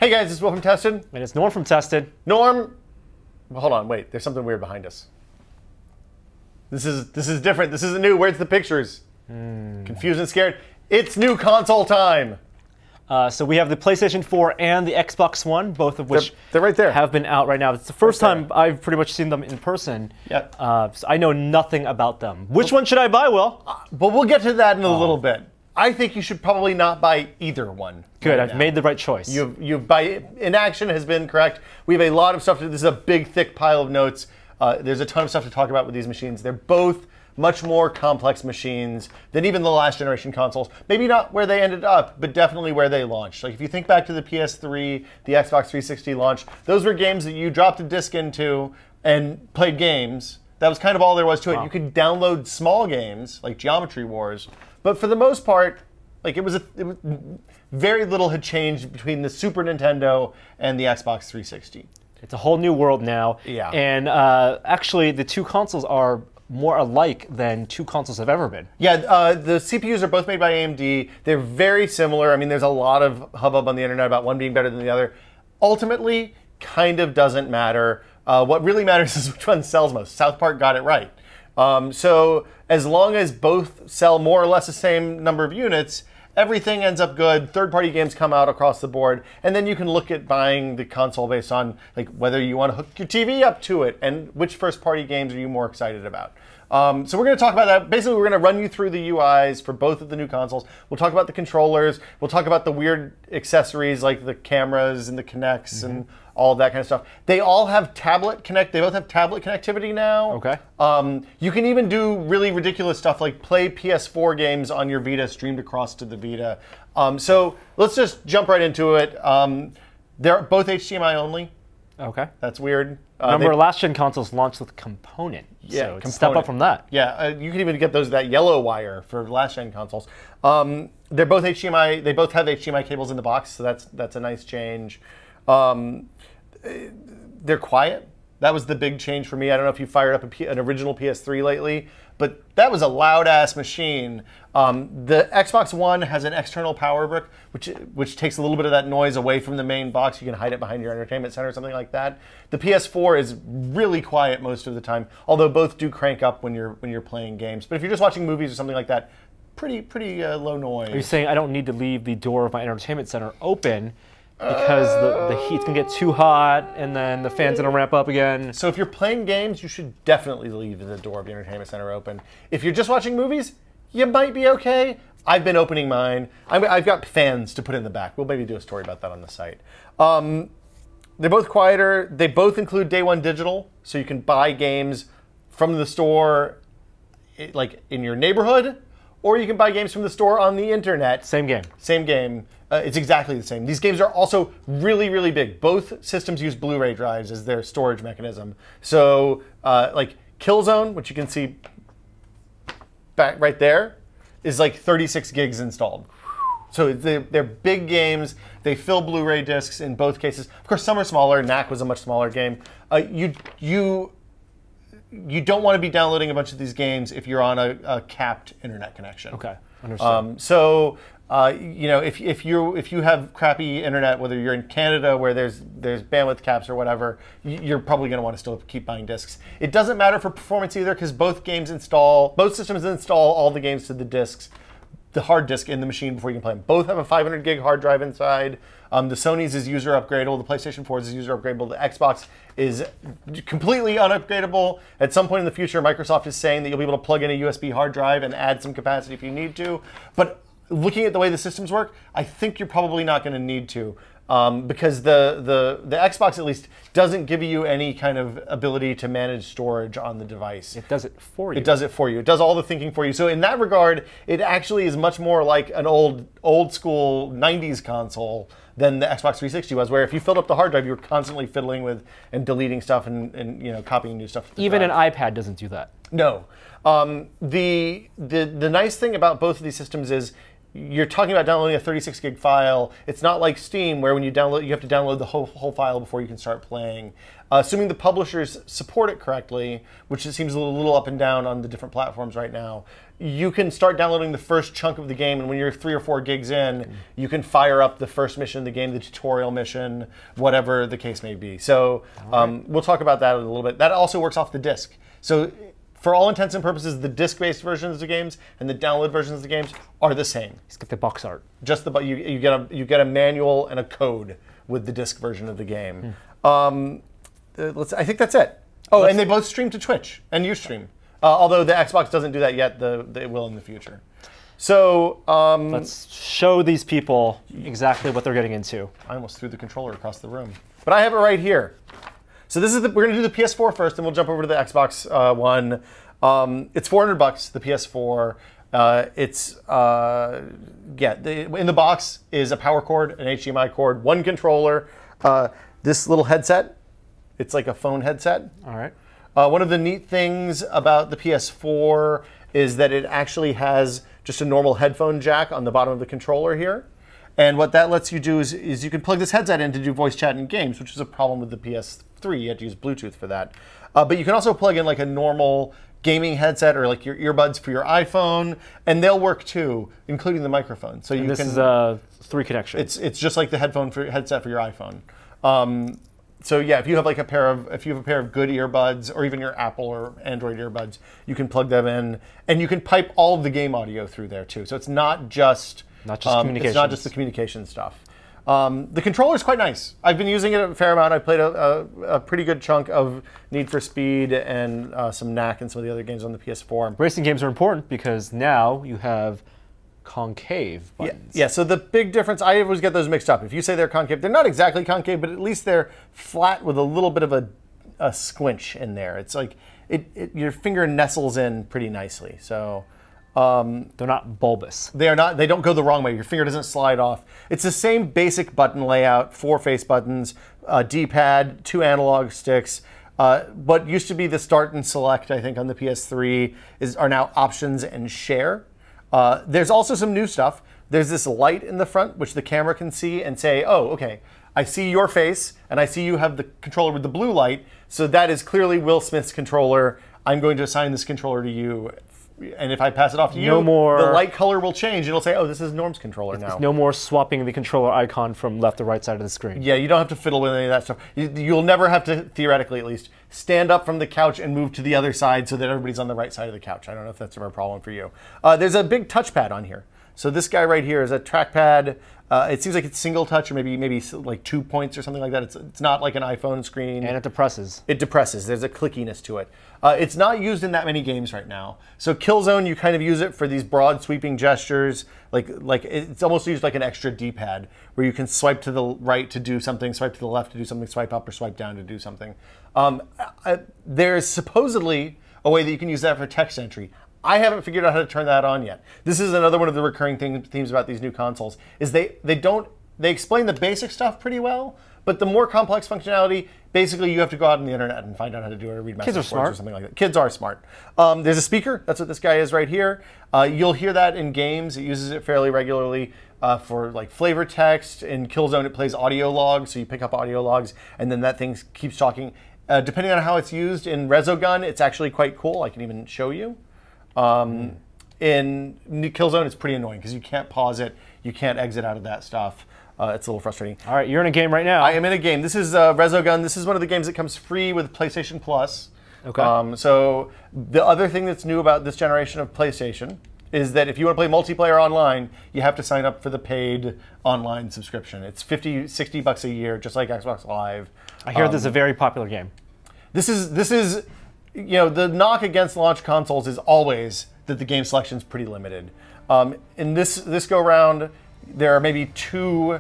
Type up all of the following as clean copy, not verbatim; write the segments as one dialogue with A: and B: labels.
A: Hey guys, it's Will from Tested.
B: And it's Norm from Tested.
A: Norm, hold on, wait. There's something weird behind us. This is different. This isn't new. Where's the pictures? Confused and scared. It's new console time.
B: So we have the PlayStation 4 and the Xbox One, both of which
A: they're right there.
B: Have been out right now. It's the first time I've pretty much seen them in person.
A: Yep.
B: So I know nothing about them. Which one should I buy, Will?
A: But we'll get to that in a little bit. I think you should probably not buy either one.
B: Good, I've made the right choice.
A: You've by inaction has been correct. We have a lot of stuff. This is a big, thick pile of notes. There's a ton of stuff to talk about with these machines. They're both much more complex machines than even the last generation consoles. Maybe not where they ended up, but definitely where they launched. Like if you think back to the PS3, the Xbox 360 launch, those were games that you dropped a disc into and played games. That was kind of all there was to it. Wow. You could download small games like Geometry Wars, but for the most part, like it was very little had changed between the Super Nintendo and the Xbox 360.
B: It's a whole new world now.
A: Yeah.
B: And actually, the two consoles are more alike than two consoles have ever been.
A: Yeah, the CPUs are both made by AMD. They're very similar. I mean, there's a lot of hubbub on the internet about one being better than the other. Ultimately, kind of doesn't matter. What really matters is which one sells most. South Park got it right. So as long as both sell more or less the same number of units, everything ends up good. Third-party games come out across the board, and then you can look at buying the console based on like whether you want to hook your TV up to it and which first-party games are you more excited about. So we're going to talk about that. Basically, we're going to run you through the UIs for both of the new consoles. We'll talk about the controllers. We'll talk about the weird accessories like the cameras and the Kinects and all of that kind of stuff. They all have tablet connect. They both have tablet connectivity now.
B: Okay.
A: You can even do really ridiculous stuff like play PS4 games on your Vita streamed across to the Vita. So let's just jump right into it. They're both HDMI only.
B: Okay.
A: That's weird.
B: Remember, last-gen consoles launched with component.
A: Yeah,
B: so it's a step up from that.
A: Yeah, you can even get that yellow wire for last-gen consoles. They're both HDMI. They both have HDMI cables in the box, so that's a nice change. They're quiet. That was the big change for me. I don't know if you fired up an original PS3 lately, but that was a loud-ass machine. The Xbox One has an external power brick, which takes a little bit of that noise away from the main box. You can hide it behind your entertainment center or something like that. The PS4 is really quiet most of the time, although both do crank up when you're playing games. But if you're just watching movies or something like that, pretty low noise.
B: Are you saying I don't need to leave the door of my entertainment center open because the heat's gonna get too hot and then the fan's gonna ramp up again?
A: So if you're playing games, you should definitely leave the door of your entertainment center open. If you're just watching movies, you might be okay. I've been opening mine. I've got fans to put in the back. We'll maybe do a story about that on the site. They're both quieter. They both include Day One Digital, so you can buy games from the store like in your neighborhood, or you can buy games from the store on the internet.
B: Same game.
A: Same game. It's exactly the same. These games are also really, really big. Both systems use Blu-ray drives as their storage mechanism. So like Killzone, which you can see back right there, is like 36 gigs installed. So they're big games. They fill Blu-ray discs in both cases. Of course, some are smaller. Knack was a much smaller game. You don't want to be downloading a bunch of these games if you're on a capped internet connection.
B: Okay, understand.
A: You know, if you have crappy internet, whether you're in Canada where there's bandwidth caps or whatever, you're probably going to want to still keep buying discs. It doesn't matter for performance either because both systems install all the games to the discs, the hard disk in the machine before you can play them. Both have a 500 gig hard drive inside. The Sony's is user upgradable. The PlayStation 4's is user upgradable. The Xbox is completely unupgradable. At some point in the future, Microsoft is saying that you'll be able to plug in a USB hard drive and add some capacity if you need to. But looking at the way the systems work, I think you're probably not going to need to. Because the Xbox at least doesn't give you any kind of ability to manage storage on the device.
B: It does it for you.
A: It does it for you. It does all the thinking for you. So in that regard, it actually is much more like an old school 90s console than the Xbox 360 was, where if you filled up the hard drive, you were constantly fiddling with and deleting stuff and you know, copying new stuff.
B: Even an iPad doesn't do that.
A: No. The nice thing about both of these systems is you're talking about downloading a 36 gig file. It's not like Steam where when you download, you have to download the whole file before you can start playing. Assuming the publishers support it correctly, which it seems a little up and down on the different platforms right now, you can start downloading the first chunk of the game, and when you're 3 or 4 gigs in, you can fire up the first mission of the game, the tutorial mission, whatever the case may be. So we'll talk about that in a little bit. That also works off the disc. So for all intents and purposes, the disc-based versions of the games and the download versions of the games are the same.
B: He's got the box art.
A: Just you get a manual and a code with the disc version of the game. I think that's it. Oh, and they both stream to Twitch and Ustream. Although the Xbox doesn't do that yet, they will in the future. So
B: let's show these people exactly what they're getting into. I
A: almost threw the controller across the room, but I have it right here. So this is we're going to do the PS4 first, and we'll jump over to the Xbox One. It's $400, the PS4. In the box is a power cord, an HDMI cord, 1 controller, this little headset. It's like a phone headset.
B: All right.
A: One of the neat things about the PS4 is that it actually has just a normal headphone jack on the bottom of the controller here. And what that lets you do is you can plug this headset in to do voice chat in games, which is a problem with the PS3. You have to use Bluetooth for that. But you can also plug in like a normal gaming headset or like your earbuds for your iPhone, and they'll work too, including the microphone. So
B: this is 3 connections.
A: It's just like the headset for your iPhone. So yeah, if you have a pair of good earbuds, or even your Apple or Android earbuds, you can plug them in, and you can pipe all of the game audio through there too. So it's not just
B: communications.
A: It's not just the communication stuff. The controller is quite nice. I've been using it a fair amount. I played a pretty good chunk of Need for Speed and some Knack and some of the other games on the PS4.
B: Racing games are important because now you have concave buttons.
A: Yeah, so the big difference, I always get those mixed up. If you say they're concave, they're not exactly concave, but at least they're flat with a little bit of a squinch in there. It's like your finger nestles in pretty nicely. So
B: they're not bulbous.
A: They are not. They don't go the wrong way. Your finger doesn't slide off. It's the same basic button layout: 4 face buttons, D-pad, 2 analog sticks. What used to be the start and select, I think, on the PS3 are now options and share. There's also some new stuff. There's this light in the front, which the camera can see and say, oh, okay, I see your face, and I see you have the controller with the blue light, so that is clearly Will Smith's controller. I'm going to assign this controller to you, and if I pass it off to you, the light color will change. It'll say, oh, this is Norm's controller now.
B: No more swapping the controller icon from left to right side of the screen.
A: Yeah, you don't have to fiddle with any of that stuff. You'll never have to, theoretically at least, stand up from the couch and move to the other side so that everybody's on the right side of the couch. I don't know if that's ever a problem for you. There's a big touchpad on here. So this guy right here is a trackpad. It seems like it's single touch, or maybe like 2 points or something like that. It's not like an iPhone screen.
B: And it depresses.
A: It depresses. There's a clickiness to it. It's not used in that many games right now. So Killzone, you kind of use it for these broad sweeping gestures. Like it's almost used like an extra D-pad, where you can swipe to the right to do something, swipe to the left to do something, swipe up or swipe down to do something. There's supposedly a way that you can use that for text entry. I haven't figured out how to turn that on yet. This is another one of the recurring themes about these new consoles, is they explain the basic stuff pretty well, but the more complex functionality, basically you have to go out on the internet and find out how to do it, or read message boards or something like that. Kids are smart. There's a speaker. That's what this guy is right here. You'll hear that in games. It uses it fairly regularly for like flavor text. In Killzone, it plays audio logs, so you pick up audio logs, and then that thing keeps talking. Depending on how it's used in Resogun, it's actually quite cool. I can even show you. In Killzone, it's pretty annoying because you can't pause it, you can't exit out of that stuff. It's a little frustrating.
B: All right, you're in a game right now.
A: I am in a game. This is Resogun. This is one of the games that comes free with PlayStation Plus.
B: Okay.
A: So the other thing that's new about this generation of PlayStation is that if you want to play multiplayer online, you have to sign up for the paid online subscription. It's $50-$60 a year, just like Xbox Live.
B: I hear this is a very popular game.
A: This is. You know, the knock against launch consoles is always that the game selection is pretty limited. In this go round, there are maybe 2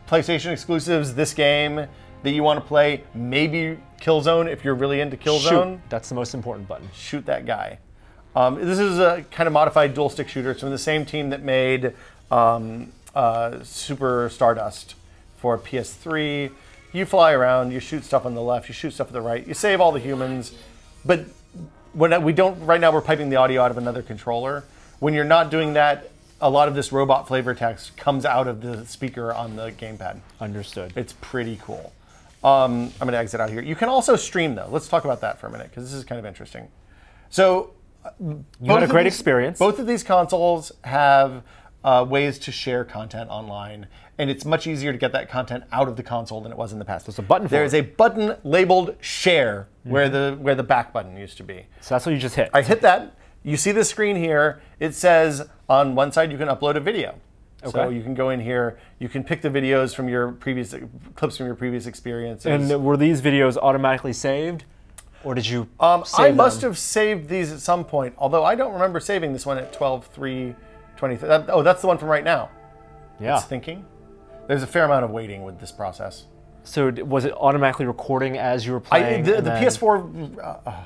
A: PlayStation exclusives this game that you want to play. Maybe Killzone if you're really into Killzone.
B: Shoot. That's the most important button.
A: Shoot that guy. This is a kind of modified dual stick shooter. It's from the same team that made Super Stardust for PS3. You fly around, you shoot stuff on the left, you shoot stuff on the right, you save all the humans. But when we don't, right now we're piping the audio out of another controller. When you're not doing that, a lot of this robot flavor text comes out of the speaker on the gamepad.
B: Understood.
A: It's pretty cool. I'm going to exit out here. You can also stream though. Let's talk about that for a minute because this is kind of interesting. So
B: You had a great experience.
A: Both of these consoles have ways to share content online, and it's much easier to get that content out of the console than it was in the past.
B: There's a button for
A: There's
B: it.
A: a button labeled Share where the back button used to be.
B: So that's what you just hit.
A: I hit that. You see the screen here. It says on one side you can upload a video.
B: Okay.
A: So you can go in here. You can pick the videos from your previous clips from your previous experiences.
B: And were these videos automatically saved, or did you?
A: I
B: save
A: must
B: them?
A: have saved these at some point. Although I don't remember saving this one at 12:3:23. Oh, that's the one from right now.
B: Yeah.
A: It's thinking. There's a fair amount of waiting with this process.
B: So was it automatically recording as you were playing?
A: The PS4.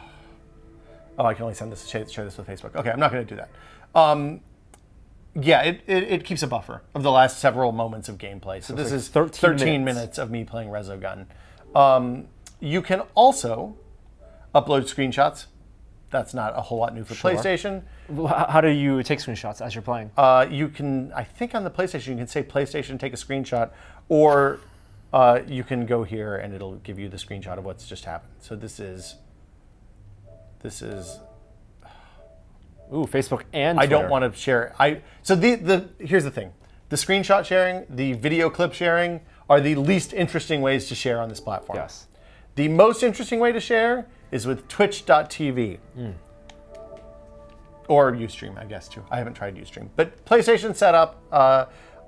A: Oh, I can only send this, share this with Facebook. Okay, I'm not going to do that. Yeah, it keeps a buffer of the last several moments of gameplay. So this
B: like
A: is
B: 13
A: minutes of me playing Resogun. You can also upload screenshots. That's not a whole lot new for PlayStation.
B: How do you take screenshots as you're playing?
A: You can, I think on the PlayStation, you can say PlayStation, take a screenshot, or you can go here and it'll give you the screenshot of what's just happened. So this is.
B: Ooh, Facebook and Twitter.
A: I don't want to share. So here's the thing: the screenshot sharing, the video clip sharing are the least interesting ways to share on this platform.
B: Yes.
A: The most interesting way to share is with Twitch.tv. Or Ustream, I guess, too. I haven't tried Ustream. But PlayStation setup,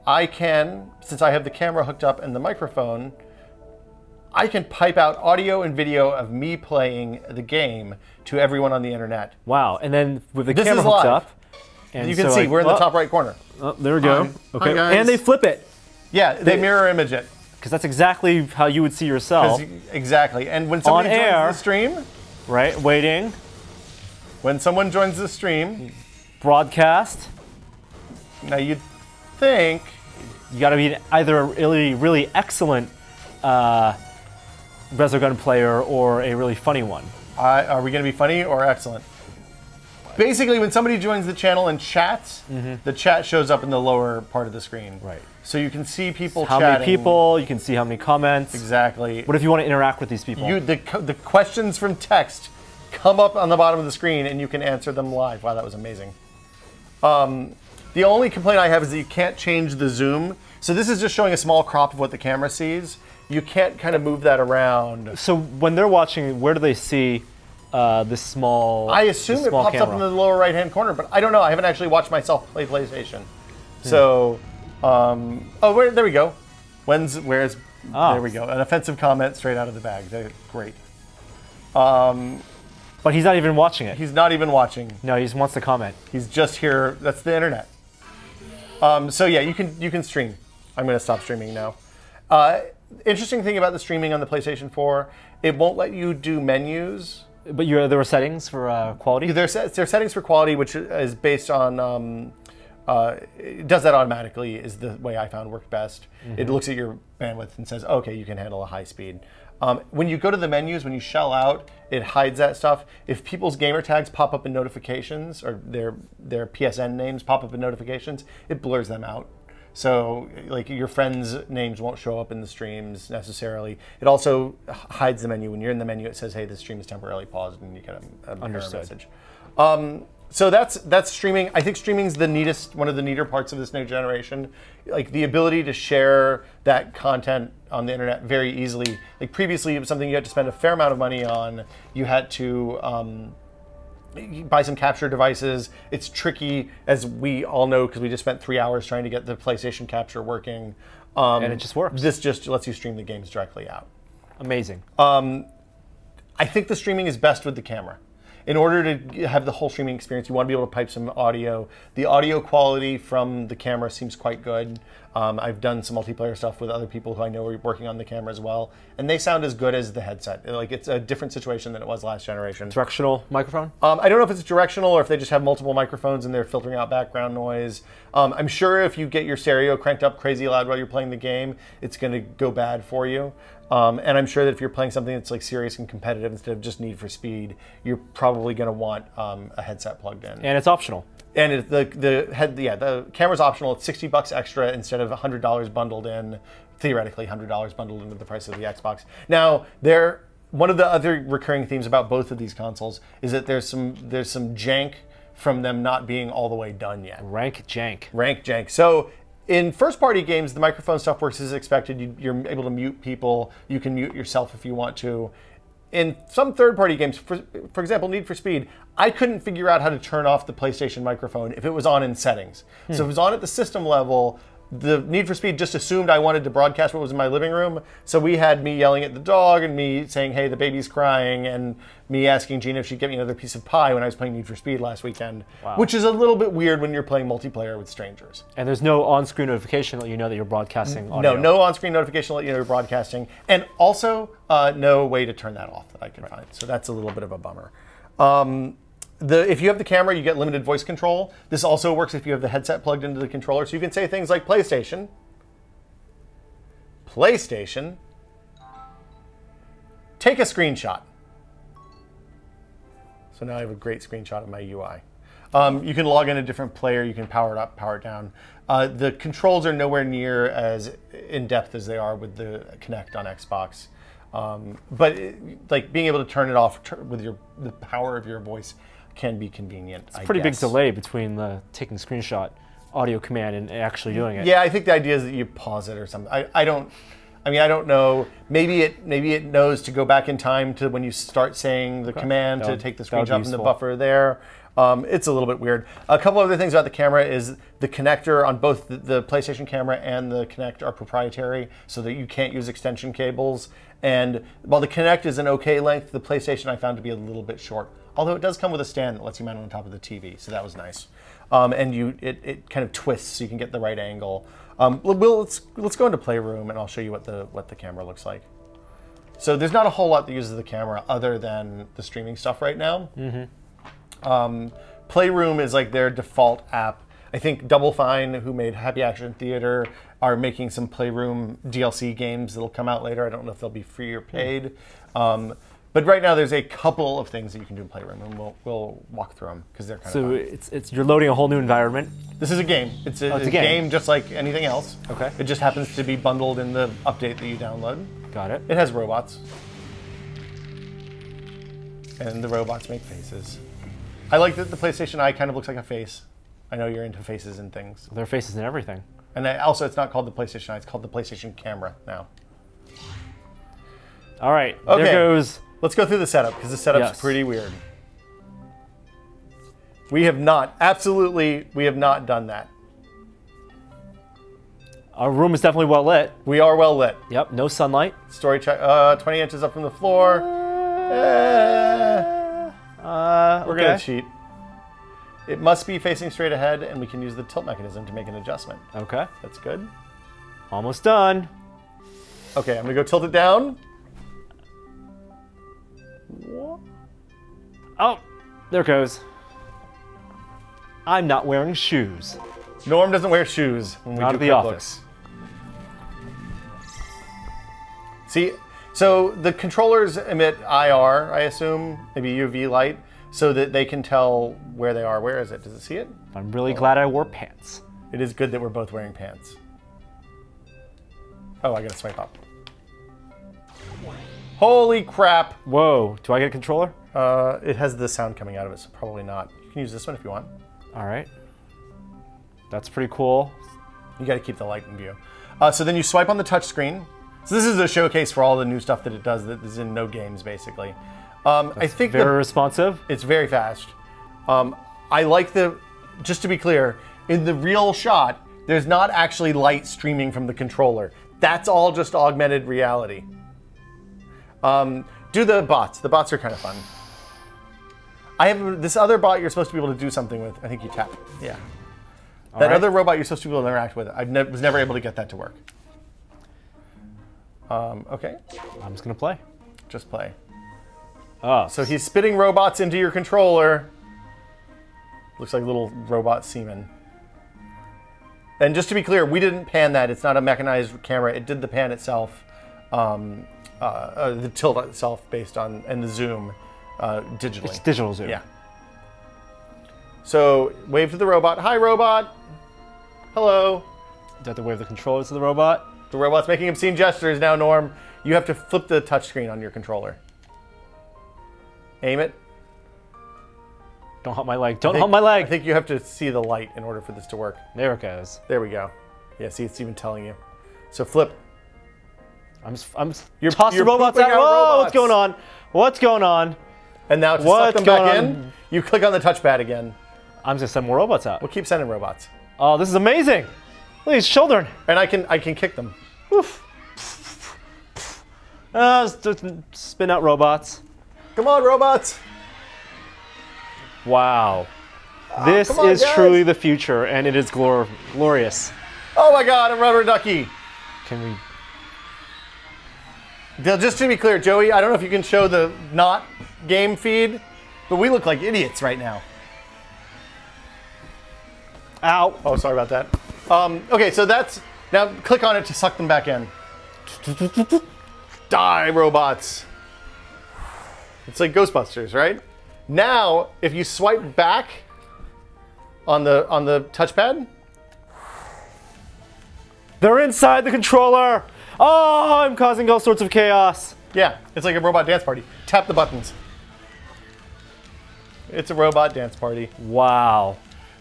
A: I can, since I have the camera hooked up and the microphone, I can pipe out audio and video of me playing the game to everyone on the internet.
B: Wow, and then with the
A: This
B: camera
A: is
B: hooked
A: live.
B: up. And
A: You can see, we're in the top right corner.
B: Oh, there we go.
A: Hi.
B: Okay,
A: Hi, guys.
B: and they flip it.
A: Yeah, they mirror image it.
B: Because that's exactly how you would see yourself.
A: Exactly. And when somebody
B: On
A: joins
B: air.
A: the stream,
B: Right, waiting,
A: when someone joins the stream,
B: broadcast.
A: now you'd think,
B: You got to be either a really, really excellent Resogun player or a really funny one.
A: are we going to be funny or excellent? Basically, when somebody joins the channel and chats, the chat shows up in the lower part of the screen.
B: Right.
A: So you can see people
B: How
A: chatting.
B: many people? You can see how many comments.
A: Exactly.
B: What if you want to interact with these people?
A: The questions from text come up on the bottom of the screen and you can answer them live. Wow, that was amazing. The only complaint I have is that you can't change the zoom. So this is just showing a small crop of what the camera sees. You can't kind of move that around.
B: So when they're watching, where do they see this small?
A: I assume
B: this
A: it
B: small
A: pops up in
B: camera?
A: the lower right-hand corner, but I don't know. I haven't actually watched myself play PlayStation. So, there we go. Where's?
B: Ah.
A: There we go. An offensive comment straight out of the bag. They're great.
B: But he's not even watching it.
A: He's not even watching.
B: No, he just wants to comment.
A: He's just here. That's the internet. So yeah, you can stream. I'm going to stop streaming now. Interesting thing about the streaming on the PlayStation 4, it won't let you do menus.
B: But there were settings for quality?
A: There's settings for quality, which is based on, it does that automatically, is the way I found worked best. It looks at your bandwidth and says, okay, you can handle a high speed. When you go to the menus, when you shell out, it hides that stuff. If people's gamer tags pop up in notifications, or their PSN names pop up in notifications, it blurs them out. So, like, your friends' names won't show up in the streams necessarily. It also hides the menu. When you're in the menu, it says, hey, this stream is temporarily paused, and you get a error message. So that's streaming. I think streaming's one of the neater parts of this new generation. Like, the ability to share that content on the internet very easily. Like, previously, it was something you had to spend a fair amount of money on. You had to buy some capture devices. It's tricky, as we all know, because we just spent 3 hours trying to get the PlayStation capture working.
B: And it just works.
A: This just lets you stream the games directly out.
B: Amazing.
A: I think the streaming is best with the camera. In order to have the whole streaming experience, you want to be able to pipe some audio. The audio quality from the camera seems quite good. I've done some multiplayer stuff with other people who I know are working on the camera as well, and they sound as good as the headset. Like, it's a different situation than it was last generation.
B: Directional microphone?
A: I don't know if it's directional or if they just have multiple microphones and they're filtering out background noise. I'm sure if you get your stereo cranked up crazy loud while you're playing the game, it's going to go bad for you. And I'm sure that if you're playing something that's like serious and competitive instead of just Need for Speed, you're probably going to want a headset plugged in.
B: And it's optional.
A: And the camera's optional. It's $60 extra instead of $100 bundled in. Theoretically, $100 bundled into the price of the Xbox. Now, one of the other recurring themes about both of these consoles is that there's some jank from them not being all the way done yet.
B: Rank jank.
A: Rank jank. So in first-party games, the microphone stuff works as expected. You're able to mute people. You can mute yourself if you want to. In some third-party games, for example, Need for Speed, I couldn't figure out how to turn off the PlayStation microphone if it was on in settings. So if it was on at the system level, the Need for Speed just assumed I wanted to broadcast what was in my living room. So we had me yelling at the dog and me saying, hey, the baby's crying, and me asking Gina if she'd get me another piece of pie when I was playing Need for Speed last weekend.
B: Wow.
A: Which is a little bit weird when you're playing multiplayer with strangers.
B: And there's no on-screen notification to let you know that you're broadcasting audio.
A: No on-screen notification to let you know you're broadcasting. And also, no way to turn that off that I could find. So that's a little bit of a bummer. If you have the camera, you get limited voice control. This also works if you have the headset plugged into the controller. So you can say things like PlayStation, take a screenshot. So now I have a great screenshot of my UI. You can log in a different player. You can power it up, power it down. The controls are nowhere near as in-depth as they are with the Kinect on Xbox. But like being able to turn it off with the power of your voice can be convenient.
B: It's a pretty big delay between the taking screenshot audio command and actually doing it.
A: Yeah, I think the idea is that you pause it or something. I don't know. Maybe it knows to go back in time to when you start saying the command to take the screenshot from the buffer there. It's a little bit weird. A couple other things about the camera is the connector on both the PlayStation camera and the Kinect are proprietary, so that you can't use extension cables. And while the Kinect is an okay length, the PlayStation I found to be a little bit short. Although it does come with a stand that lets you mount it on top of the TV, so that was nice. And it kind of twists so you can get the right angle. Let's go into Playroom and I'll show you what the camera looks like. So there's not a whole lot that uses the camera other than the streaming stuff right now. Playroom is like their default app. I think Double Fine, who made Happy Action Theater, are making some Playroom DLC games that'll come out later. I don't know if they'll be free or paid. But right now, there's a couple of things that you can do in Playroom, and we'll walk through them because they're kind of fun.
B: So you're loading a whole new environment.
A: This is a game. It's a game just like anything else.
B: Okay.
A: It just happens to be bundled in the update that you download.
B: Got it.
A: It has robots, and the robots make faces. I like that the PlayStation Eye kind of looks like a face. I know you're into faces and things.
B: There are faces and everything.
A: And also, it's not called the PlayStation Eye. It's called the PlayStation Camera now.
B: All right.
A: Okay.
B: There goes.
A: Let's go through the setup, because the setup's pretty weird. We have not done that.
B: Our room is definitely well lit.
A: We are well lit.
B: Yep, no sunlight.
A: Story check, 20 inches up from the floor. We're gonna cheat. It must be facing straight ahead, and we can use the tilt mechanism to make an adjustment.
B: Okay.
A: That's good.
B: Almost done.
A: Okay, I'm gonna go tilt it down.
B: Oh, there it goes. I'm not wearing shoes.
A: Norm doesn't wear shoes when we
B: Out
A: do
B: of the
A: quick
B: office.
A: looks. See, so the controllers emit IR, I assume, maybe UV light, so that they can tell where they are. Where is it? Does it see it?
B: I'm really glad I wore pants.
A: It is good that we're both wearing pants. Oh, I gotta swipe up. Holy crap!
B: Whoa, do I get a controller?
A: It has the sound coming out of it, so probably not. You can use this one if you want.
B: All right. That's pretty cool.
A: You gotta keep the light in view. So then you swipe on the touch screen. So this is a showcase for all the new stuff that it does that is in no games, basically. I think
B: very responsive.
A: It's very fast. I like just to be clear, in the real shot, there's not actually light streaming from the controller. That's all just augmented reality. Do the bots. The bots are kind of fun. I have this other bot you're supposed to be able to do something with. I think you tap. Yeah. That other robot you're supposed to be able to interact with. I was never able to get that to work. Okay.
B: I'm just gonna play.
A: Just play.
B: Oh.
A: So he's spitting robots into your controller. Looks like little robot semen. And just to be clear, we didn't pan that. It's not a mechanized camera. It did the pan itself. The tilt itself based on, and the zoom digitally.
B: It's digital zoom.
A: Yeah. So wave to the robot. Hi, robot. Hello.
B: Do I have to wave the controller to the robot?
A: The robot's making obscene gestures now, Norm. You have to flip the touchscreen on your controller. Aim it.
B: Don't hump my leg. Don't hump my leg.
A: I think you have to see the light in order for this to work.
B: There it goes.
A: There we go. Yeah, see, it's even telling you. So flip.
B: I'm tossing robots out. Whoa, what's going on? What's going on?
A: And now to suck them back in, you click on the touchpad again.
B: I'm just gonna send more robots out.
A: We'll keep sending robots.
B: Oh, this is amazing. Look at these children.
A: And I can kick them.
B: Oof. Spin out robots.
A: Come on, robots.
B: Wow. This is truly the future, and it is glorious.
A: Oh my God, a rubber ducky.
B: Can we...
A: Just to be clear, Joey, I don't know if you can show the not game feed, but we look like idiots right now.
B: Ow.
A: Oh, sorry about that. Okay, so that's... Now click on it to suck them back in. Die, robots. It's like Ghostbusters, right? Now, if you swipe back on the touchpad...
B: They're inside the controller! Oh, I'm causing all sorts of chaos.
A: Yeah, it's like a robot dance party. Tap the buttons. It's a robot dance party.
B: Wow.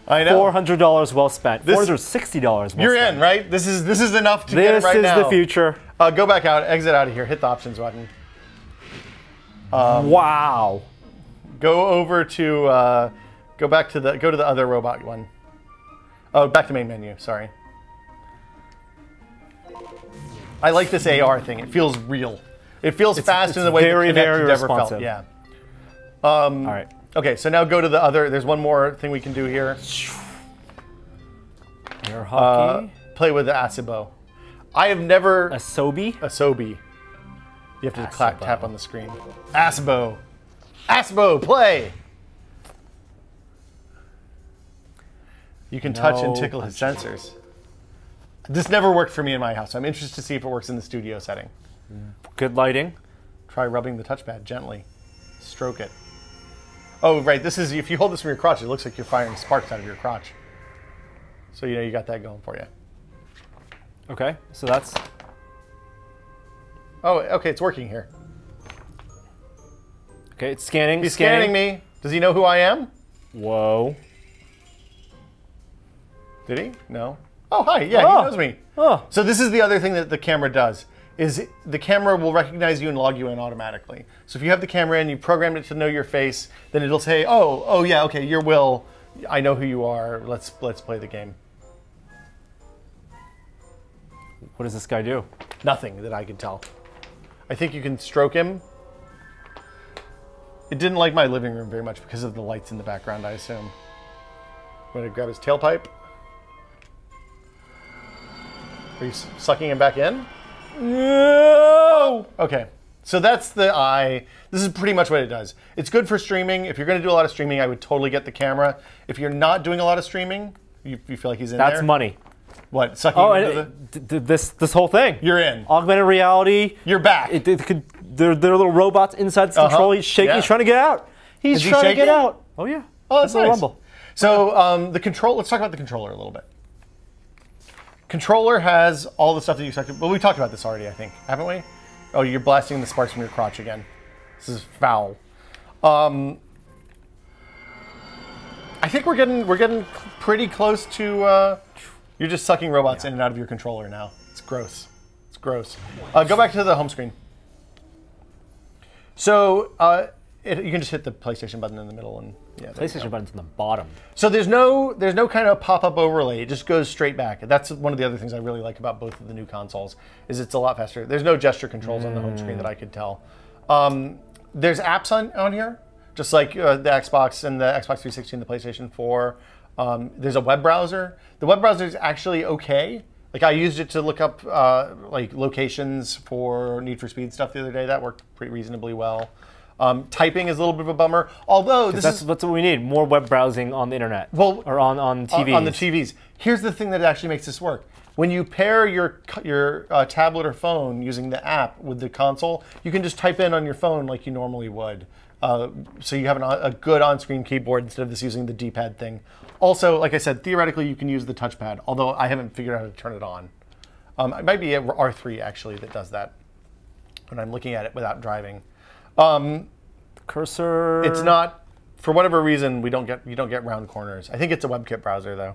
A: I know.
B: $400 well spent. $460 well spent.
A: You're in, right? This is enough to get it right now.
B: This is the future.
A: Go back out, exit out of here, hit the options button.
B: Wow.
A: Go over to go to the other robot one. Oh, back to main menu, sorry. I like this AR thing. It feels real. It feels fast in the way
B: very,
A: that
B: very
A: never
B: responsive.
A: felt. Yeah.
B: All right.
A: Okay, so now go to the other. There's one more thing we can do here.
B: Air hockey.
A: Play with the Asobo. I have never...
B: Asobi?
A: Asobi. You have to tap on the screen. Asobo. Asobo, play! You can touch and tickle his sensors. This never worked for me in my house. I'm interested to see if it works in the studio setting.
B: Good lighting.
A: Try rubbing the touchpad gently. Stroke it. Oh, right. This is, if you hold this from your crotch, it looks like you're firing sparks out of your crotch. So you know you got that going for you.
B: Okay, so that's...
A: Oh, okay, it's working here.
B: Okay, it's scanning.
A: He's scanning me. Does he know who I am?
B: Whoa.
A: Did he? No. Oh, hi. Yeah, he knows me.
B: Oh.
A: So this is the other thing that the camera does, is the camera will recognize you and log you in automatically. So if you have the camera in, you programmed it to know your face, then it'll say, oh yeah, okay, you're Will. I know who you are. Let's play the game.
B: What does this guy do?
A: Nothing that I can tell. I think you can stroke him. It didn't like my living room very much because of the lights in the background, I assume. I'm going to grab his tailpipe. Are you sucking him back in?
B: No!
A: Okay, so that's the eye. This is pretty much what it does. It's good for streaming. If you're going to do a lot of streaming, I would totally get the camera. If you're not doing a lot of streaming, you feel like he's in there.
B: That's money.
A: What, sucking into the...
B: This whole thing.
A: You're in.
B: Augmented reality.
A: You're back.
B: There are little robots inside this control. He's shaking. Yeah. He's trying to get out. He's trying to get out. Oh, yeah.
A: Oh, that's nice.
B: Rumble.
A: So the control. Let's talk about the controller a little bit. Controller has all the stuff that you expected. Well, we talked about this already, I think, haven't we? Oh, you're blasting the sparks from your crotch again. This is foul. I think we're getting pretty close to. You're just sucking robots in and out of your controller now. It's gross. It's gross. Go back to the home screen. So you can just hit the PlayStation button in the middle, and yeah.
B: PlayStation button's in the bottom.
A: So there's no kind of pop-up overlay. It just goes straight back. That's one of the other things I really like about both of the new consoles. Is it's a lot faster. There's no gesture controls on the home screen that I could tell. There's apps on here, just like the Xbox and the Xbox 360 and the PlayStation 4. There's a web browser. The web browser is actually okay. Like I used it to look up like locations for Need for Speed stuff the other day. That worked pretty reasonably well. Typing is a little bit of a bummer. Although
B: that's what we need: more web browsing on the internet. Well, or on TVs.
A: On the TVs. Here's the thing that actually makes this work. When you pair your tablet or phone using the app with the console, you can just type in on your phone like you normally would. So you have a good on-screen keyboard instead of this using the D-pad thing. Also, like I said, theoretically you can use the touchpad, although I haven't figured out how to turn it on. It might be R3 actually that does that when I'm looking at it without driving.
B: Kind Cursor.
A: It's not, for whatever reason, you don't get round corners. I think it's a WebKit browser though.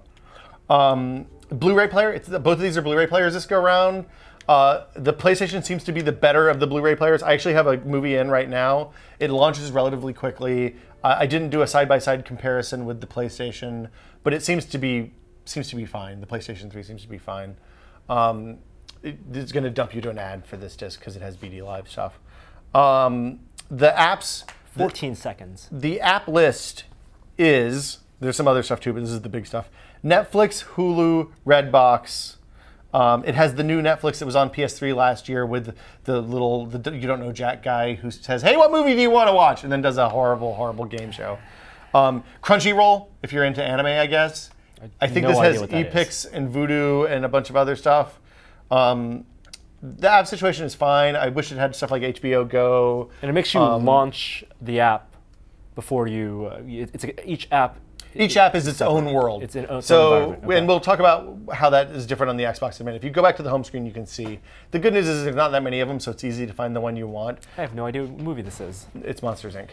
A: Blu-ray player. Both of these are Blu-ray players this go around. The PlayStation seems to be the better of the Blu-ray players. I actually have a movie in right now. It launches relatively quickly. I didn't do a side-by-side comparison with the PlayStation, but it seems to be fine. The PlayStation 3 seems to be fine. It's going to dump you to an ad for this disc because it has BD Live stuff. The apps.
B: 14 seconds.
A: The app list is, there's some other stuff too, but this is the big stuff. Netflix, Hulu, Redbox. It has the new Netflix that was on PS3 last year with the you don't know Jack guy who says, hey, what movie do you want to watch? And then does a horrible, horrible game show. Crunchyroll, if you're into anime, I guess. I think this has Epix and Voodoo and a bunch of other stuff. The app situation is fine. I wish it had stuff like HBO Go.
B: And it makes you launch the app before you. Each app.
A: Each app is its own world.
B: It's its own environment. Okay.
A: And we'll talk about how that is different on the Xbox in a minute. If you go back to the home screen, you can see. The good news is there's not that many of them, so it's easy to find the one you want.
B: I have no idea what movie this is.
A: It's Monsters, Inc.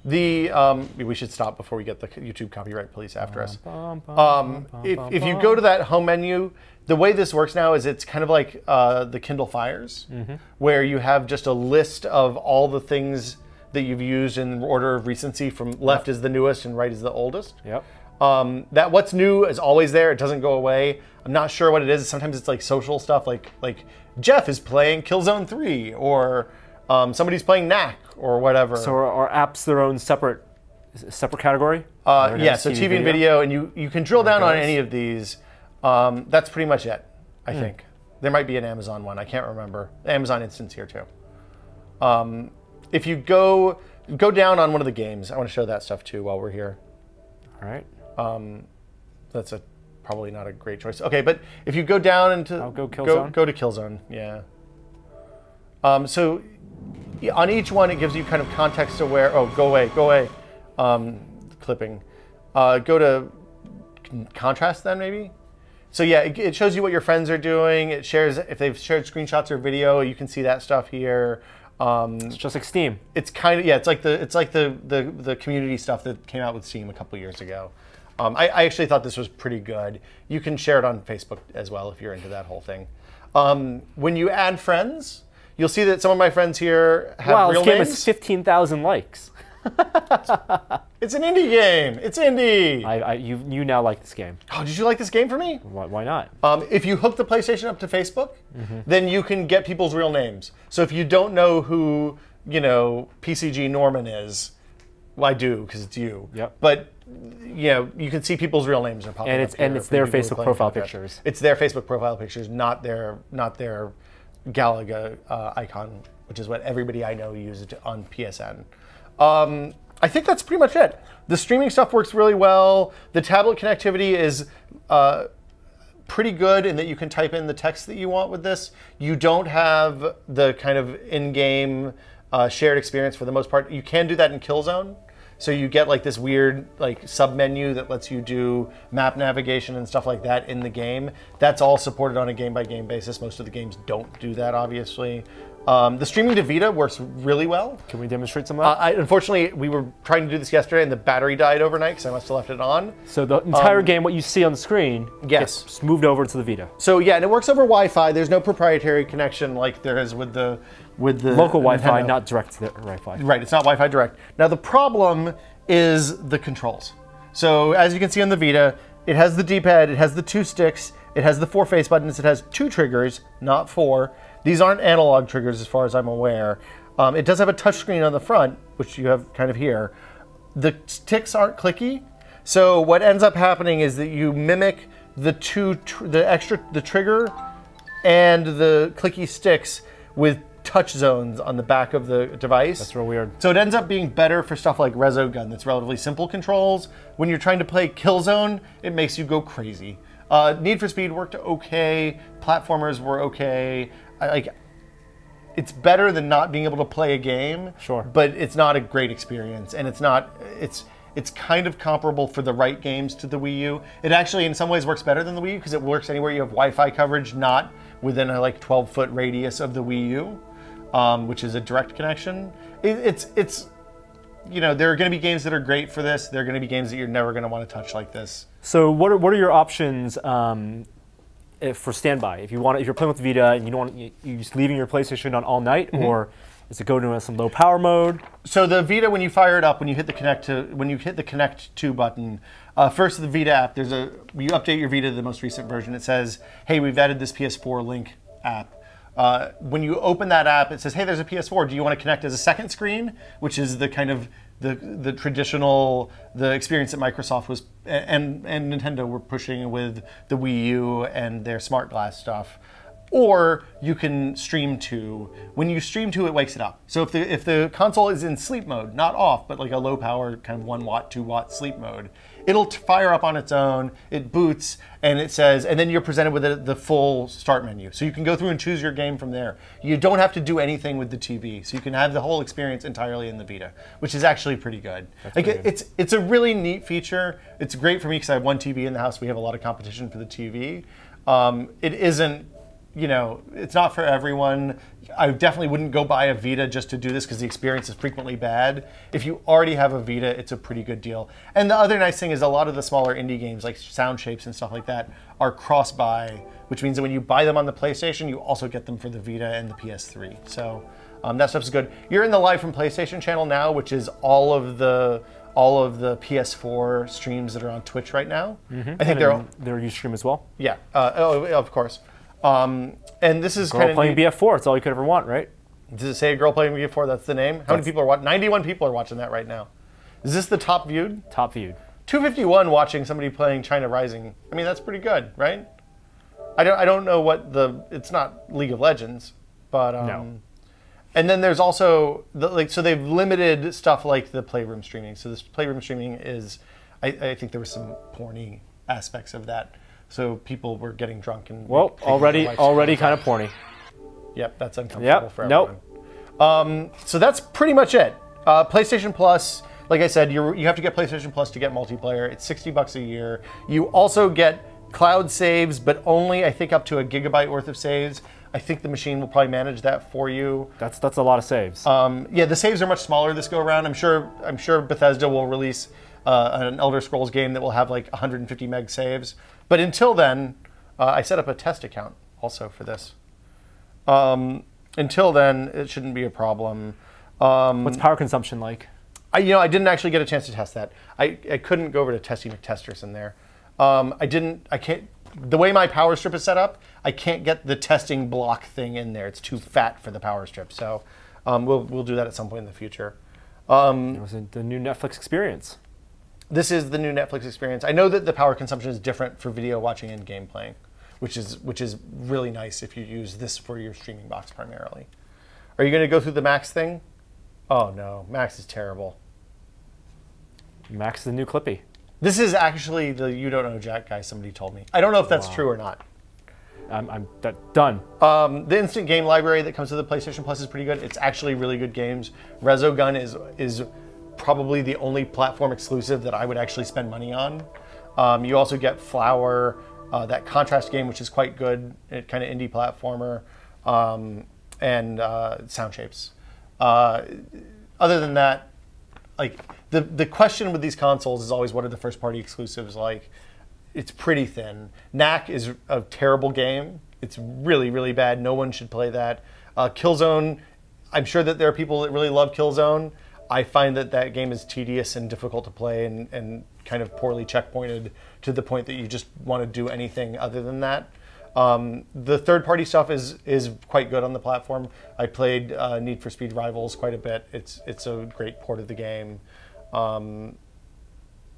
A: We should stop before we get the YouTube copyright police after us. If you go to that home menu, the way this works now is it's kind of like the Kindle Fires, where you have just a list of all the things that you've used in order of recency from left is the newest and right is the oldest.
B: Yep.
A: That what's new is always there. It doesn't go away. I'm not sure what it is. Sometimes it's like social stuff, like Jeff is playing Killzone 3, or somebody's playing Knack, or whatever.
B: So are apps their own separate category?
A: Yeah. So TV and video, and you can drill down on any of these. That's pretty much it, I think. There might be an Amazon one. I can't remember. Amazon instance here too. If you go down on one of the games, I want to show that stuff too while we're here.
B: All right.
A: That's probably not a great choice. Okay, but if you go down into
B: go Killzone.
A: Go to Killzone, yeah. So on each one, it gives you kind of context aware. Oh, go away. Clipping. Go to contrast then maybe. So yeah, it shows you what your friends are doing. It shares if they've shared screenshots or video. You can see that stuff here.
B: It's just like Steam.
A: It's kind of it's like the community stuff that came out with Steam a couple years ago. I actually thought this was pretty good. You can share it on Facebook as well if you're into that whole thing. When you add friends, you'll see that some of my friends here have real names. Wow, this game has
B: 15,000 likes.
A: It's an indie game. It's indie.
B: You now like this game.
A: Oh, did you like this game for me?
B: Why not?
A: If you hook the PlayStation up to Facebook, then you can get people's real names. So if you don't know who, PCG Norman is, well, I do because it's you.
B: Yep.
A: But you can see people's real names are popping up here.
B: And it's their Facebook profile pictures.
A: It's their Facebook profile pictures, not their Galaga icon, which is what everybody I know used on PSN. I think that's pretty much it. The streaming stuff works really well. The tablet connectivity is pretty good in that you can type in the text that you want with this. You don't have the kind of in-game shared experience for the most part. You can do that in Killzone. So you get like this weird sub-menu that lets you do map navigation and stuff like that in the game. That's all supported on a game-by-game basis. Most of the games don't do that, obviously. The streaming to Vita works really well.
B: Can we demonstrate some of that?
A: Unfortunately, we were trying to do this yesterday and the battery died overnight because I must have left it on.
B: So the entire game, what you see on the screen, gets moved over to the Vita.
A: So yeah, and it works over Wi-Fi. There's no proprietary connection like there is with the
B: local Wi-Fi, not direct to the Wi-Fi.
A: Right, it's not Wi-Fi direct. Now the problem is the controls. So as you can see on the Vita, it has the D-pad, it has the 2 sticks, it has the 4 face buttons, it has 2 triggers, not 4. These aren't analog triggers as far as I'm aware. It does have a touchscreen on the front, which you have kind of here. The sticks aren't clicky, so what ends up happening is that you mimic the trigger and the clicky sticks with touch zones on the back of the device.
B: That's real weird.
A: So it ends up being better for stuff like Resogun that's relatively simple controls. When you're trying to play Killzone, it makes you go crazy. Need for Speed worked okay. Platformers were okay. It's better than not being able to play a game.
B: Sure.
A: But it's not a great experience, and it's kind of comparable for the right games to the Wii U. It actually, in some ways, works better than the Wii U because it works anywhere you have Wi-Fi coverage, not within a 12-foot radius of the Wii U. which is a direct connection. It's you know, there are going to be games that are great for this. There are going to be games that you're never going to want to touch like this.
B: So what are your options for standby? If you're playing with Vita and you don't want you just leaving your PlayStation on all night, or is it go to some low power mode?
A: So the Vita, when you fire it up, when you hit the Connect to button, first the Vita app, you update your Vita to the most recent version. It says, hey, we've added this PS4 Link app. When you open that app, it says, hey, there's a PS4. Do you want to connect as a second screen? Which is the kind of the traditional, the experience that Microsoft was and Nintendo were pushing with the Wii U and their smart glass stuff. Or you can stream to. When you stream to, it wakes it up. So if the console is in sleep mode, not off, but like a low power kind of 1 watt, 2 watt sleep mode, it'll fire up on its own. It boots and it says, and then you're presented with the full start menu. So you can go through and choose your game from there. You don't have to do anything with the TV. So you can have the whole experience entirely in the Vita, which is actually pretty good. It's a really neat feature. It's great for me because I have one TV in the house. We have a lot of competition for the TV. It isn't, you know, it's not for everyone. I definitely wouldn't go buy a Vita just to do this because the experience is frequently bad. If you already have a Vita, it's a pretty good deal. And the other nice thing is a lot of the smaller indie games like Sound Shapes and stuff like that are cross-buy, which means that when you buy them on the PlayStation, you also get them for the Vita and the PS3. So that stuff's good. You're in the Live from PlayStation channel now, which is all of the PS4 streams that are on Twitch right now. I think
B: they're Ustream as well.
A: Yeah, of course. And this is kind of
B: playing BF4. It's all you could ever want, right?
A: Does it say a girl playing BF4? That's the name. How many people are watching? 91 people are watching that right now. Is this the top viewed?
B: Top viewed.
A: 251 watching somebody playing China Rising. I mean, that's pretty good, right? I don't know what it's not League of Legends, but
B: no.
A: And then there's also so they've limited stuff like the playroom streaming. So this playroom streaming is, I think there was some porny aspects of that. So people were getting drunk and
B: already kind of porny.
A: Yep, that's uncomfortable for everyone.
B: Nope.
A: So that's pretty much it. PlayStation Plus, like I said, you have to get PlayStation Plus to get multiplayer. It's $60 a year. You also get cloud saves, but only I think up to 1 gigabyte worth of saves. I think the machine will probably manage that for you.
B: That's a lot of saves.
A: Yeah, the saves are much smaller this go around. I'm sure Bethesda will release an Elder Scrolls game that will have like 150 meg saves. But until then, I set up a test account also for this. Until then, it shouldn't be a problem.
B: What's power consumption like?
A: I didn't actually get a chance to test that. I couldn't go over to Testy McTesters in there. I can't. The way my power strip is set up, I can't get the testing block thing in there. It's too fat for the power strip. So we'll do that at some point in the future.
B: It was the new Netflix experience.
A: This is the new Netflix experience. I know that the power consumption is different for video watching and game playing, which is really nice if you use this for your streaming box primarily. Are you going to go through the Max thing? Oh no, Max is terrible.
B: Max is the new Clippy.
A: This is actually the You Don't Know Jack guy somebody told me. I don't know if that's true or not.
B: I'm done.
A: The instant game library that comes with the PlayStation Plus is pretty good. It's actually really good games. Resogun is probably the only platform exclusive that I would actually spend money on. You also get Flower, that Contrast game, which is quite good, kind of indie platformer, and Sound Shapes. Other than that, like the question with these consoles is always, what are the first party exclusives like? It's pretty thin. Knack is a terrible game. It's really, really bad. No one should play that. Killzone, I'm sure that there are people that really love Killzone. I find that game is tedious and difficult to play and kind of poorly checkpointed to the point that you just want to do anything other than that. The third-party stuff is quite good on the platform. I played Need for Speed Rivals quite a bit. It's a great port of the game.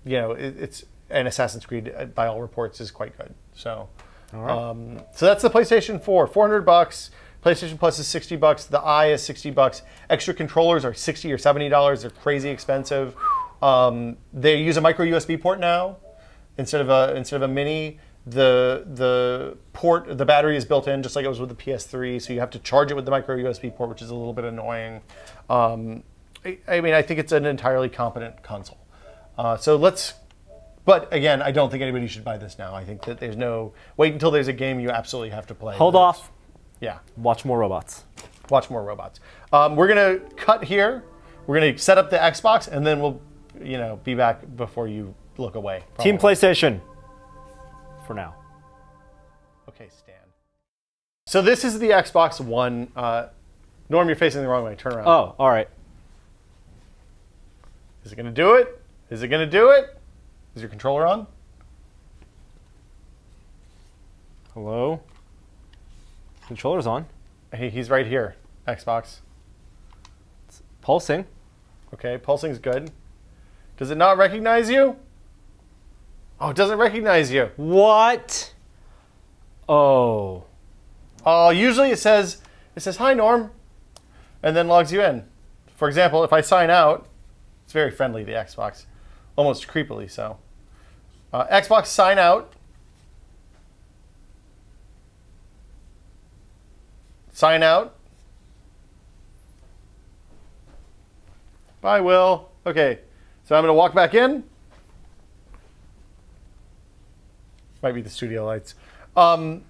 A: It's and Assassin's Creed, by all reports, is quite good. So, so that's the PlayStation 4, $400. PlayStation Plus is $60. The Eye is $60. Extra controllers are $60 or $70. They're crazy expensive. They use a micro USB port now instead of a mini. The battery is built in just like it was with the PS3, so you have to charge it with the micro USB port, which is a little bit annoying. I think it's an entirely competent console. But again, I don't think anybody should buy this now. I think that wait until there's a game you absolutely have to play.
B: Hold off.
A: Yeah.
B: Watch more robots.
A: Watch more robots. We're gonna cut here. We're gonna set up the Xbox, and then we'll, be back before you look away. Probably.
B: Team PlayStation. For now.
A: Okay, Stan. So this is the Xbox One. Norm, you're facing the wrong way. Turn around.
B: Oh, all right.
A: Is it gonna do it? Is it gonna do it? Is your controller on?
B: Hello? Controller's on.
A: Hey, he's right here. Xbox.
B: It's pulsing.
A: Okay, pulsing's good. Does it not recognize you? Oh, it doesn't recognize you.
B: What? Oh.
A: Oh, usually it says, hi, Norm, and then logs you in. For example, if I sign out, it's very friendly, the Xbox. Almost creepily so. Xbox sign out. Sign out. Bye, Will. Okay, so I'm going to walk back in. Might be the studio lights. The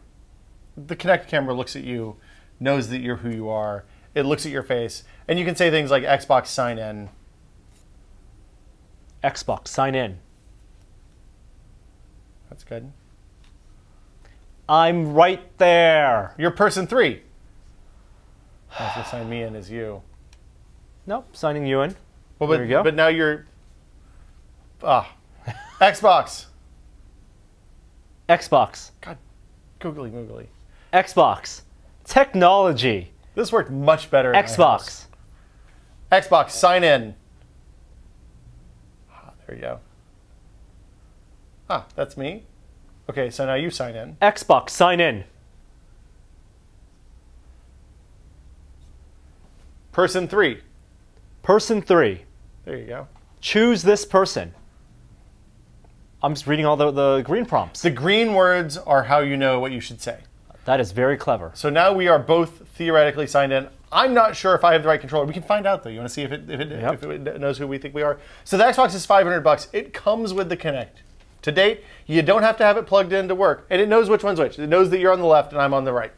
A: Kinect camera looks at you, knows that you're who you are. It looks at your face, and you can say things like Xbox sign in.
B: Xbox sign in.
A: That's good.
B: I'm right there.
A: You're person 3. Have to sign me in as you.
B: Nope, signing you in.
A: Well,
B: there you go.
A: But now you're... Xbox.
B: Xbox.
A: God, googly moogly.
B: Xbox. Technology.
A: This worked much better.
B: Xbox.
A: Xbox, sign in. There you go. That's me. Okay, so now you sign in.
B: Xbox, sign in.
A: Person 3.
B: Person 3.
A: There you go.
B: Choose this person. I'm just reading all the green prompts.
A: The green words are how you know what you should say.
B: That is very clever.
A: So now we are both theoretically signed in. I'm not sure if I have the right controller. We can find out though. You want to see if it knows who we think we are? So the Xbox is $500. It comes with the Kinect. To date, you don't have to have it plugged in to work, and it knows which one's which. It knows that you're on the left and I'm on the right.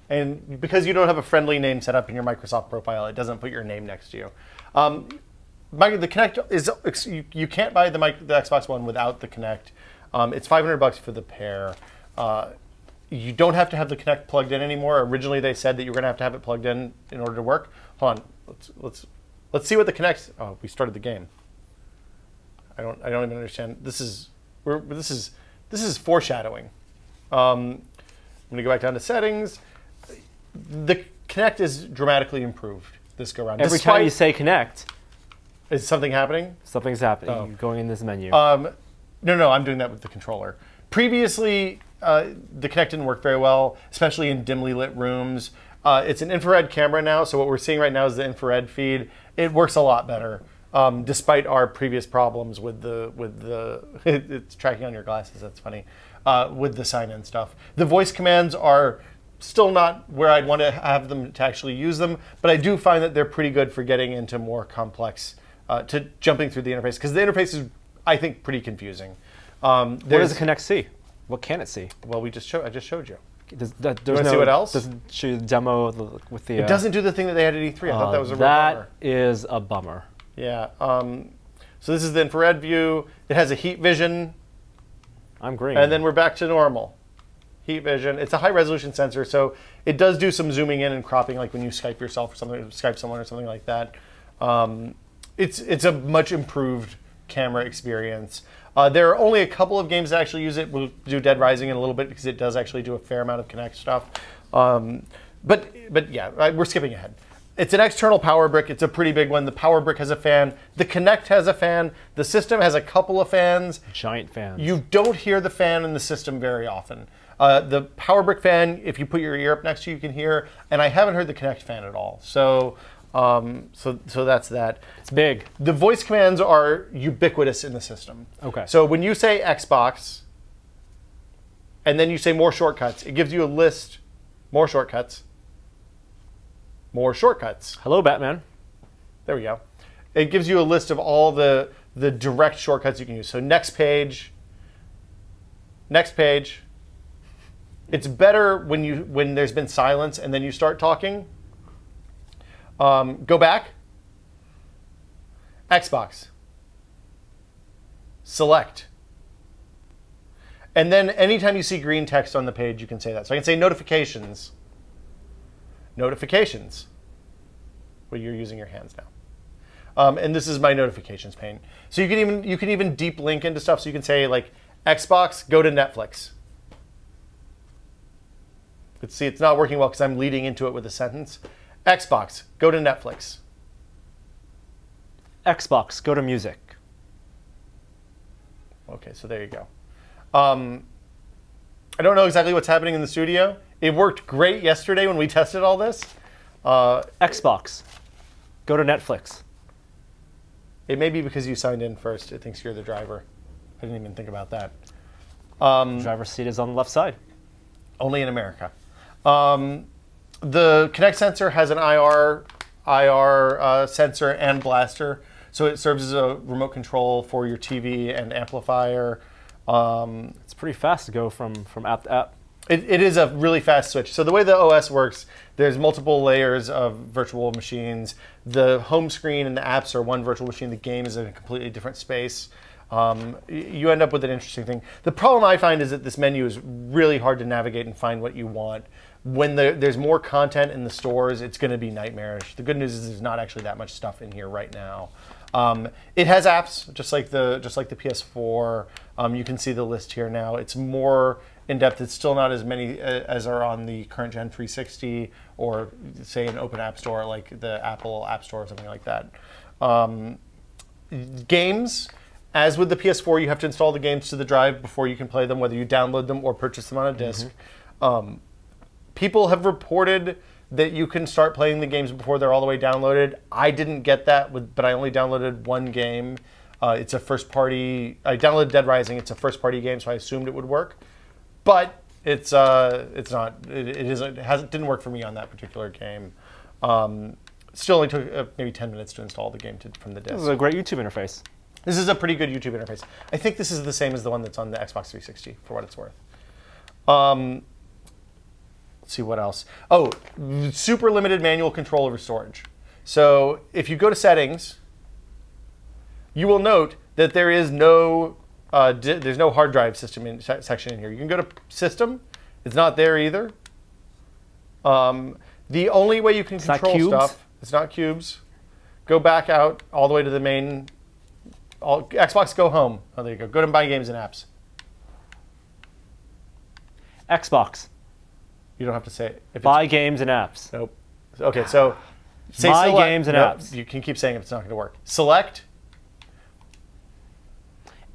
A: And because you don't have a friendly name set up in your Microsoft profile, it doesn't put your name next to you. The Kinect is you can't buy the Xbox One without the Kinect. It's $500 for the pair. You don't have to have the Kinect plugged in anymore. Originally, they said that you were going to have it plugged in order to work. Hold on, let's see what the Kinect. Oh, we started the game. I don't even understand. This is foreshadowing. I'm going to go back down to settings. The Kinect is dramatically improved this go around.
B: Every time you say Kinect,
A: is something happening?
B: Something's happening. You're going in this menu.
A: No, I'm doing that with the controller. Previously, the Kinect didn't work very well, especially in dimly lit rooms. It's an infrared camera now, so what we're seeing right now is the infrared feed. It works a lot better, despite our previous problems with the it's tracking on your glasses. That's funny. With the sign-in stuff, the voice commands are still not where I'd want to have them to actually use them, but I do find that they're pretty good for getting into more complex, to jumping through the interface, because the interface is, I think, pretty confusing.
B: What does the Kinect see? What can it see?
A: Well, I just showed you.
B: There's
A: you want to see what else?
B: Doesn't show you the demo with the.
A: It doesn't do the thing that they had at E3. I thought that was a real bummer.
B: That is a bummer.
A: Yeah. So this is the infrared view. It has a heat vision.
B: I'm green.
A: And then we're back to normal. Heat vision. It's a high resolution sensor, so it does do some zooming in and cropping, like when you Skype yourself or something, Skype someone or something like that. It's a much improved camera experience. There are only a couple of games that actually use it. We'll do Dead Rising in a little bit because it does actually do a fair amount of Kinect stuff. But yeah, we're skipping ahead. It's an external power brick. It's a pretty big one. The power brick has a fan. The Kinect has a fan. The system has a couple of fans.
B: Giant fans.
A: You don't hear the fan in the system very often. The power brick fan, if you put your ear up next to you, you can hear. And I haven't heard the Kinect fan at all. So that's that.
B: It's big.
A: The voice commands are ubiquitous in the system.
B: Okay.
A: So when you say Xbox, and then you say more shortcuts, it gives you a list, more shortcuts. More shortcuts.
B: Hello, Batman.
A: There we go. It gives you a list of all the direct shortcuts you can use. So next page, It's better when there's been silence and then you start talking. Go back. Xbox. Select. And then anytime you see green text on the page, you can say that. So I can say notifications. Notifications. Well, you're using your hands now. And this is my notifications pane. So you can even deep link into stuff. So you can say like Xbox, go to Netflix. But see, it's not working well because I'm leading into it with a sentence. Xbox, go to Netflix.
B: Xbox, go to music.
A: Okay, so there you go. I don't know exactly what's happening in the studio. It worked great yesterday when we tested all this.
B: Xbox, go to Netflix.
A: It may be because you signed in first. It thinks you're the driver. I didn't even think about that.
B: Driver's seat is on the left side.
A: Only in America. The Kinect sensor has an IR sensor and blaster, so it serves as a remote control for your TV and amplifier.
B: It's pretty fast to go from app to app.
A: It is a really fast switch. So the way the OS works, there's multiple layers of virtual machines. The home screen and the apps are one virtual machine. The game is in a completely different space. You end up with an interesting thing. The problem I find is that this menu is really hard to navigate and find what you want. When there's more content in the stores, it's going to be nightmarish. The good news is there's not actually that much stuff in here right now. It has apps, just like the PS4. You can see the list here now. It's more in depth. It's still not as many as are on the current gen 360 or say an open app store like the Apple App Store or something like that. Games. As with the PS4, you have to install the games to the drive before you can play them, whether you download them or purchase them on a disc. People have reported that you can start playing the games before they're all the way downloaded. I didn't get that, but I only downloaded one game. It's a first party. I downloaded Dead Rising. It's a first party game, so I assumed it would work. But it's not. It didn't work for me on that particular game. Still only took maybe 10 minutes to install the game from the disc.
B: This is a great YouTube interface.
A: This is a pretty good YouTube interface. I think this is the same as the one that's on the Xbox 360, for what it's worth. Let's see what else. Oh, super limited manual control over storage. So if you go to settings, you will note that there is no there's no hard drive system section in here. You can go to system. It's not there either. The only way you can control stuff, it's not cubes. Go back out all the way to the main. Xbox, go home. Oh, there you go. Go to buy games and apps.
B: Xbox.
A: You don't have to say it. If
B: buy games and apps.
A: Nope. Okay, so say
B: buy
A: select.
B: games and
A: Nope,
B: apps.
A: you can keep saying it, it's not going to work. Select.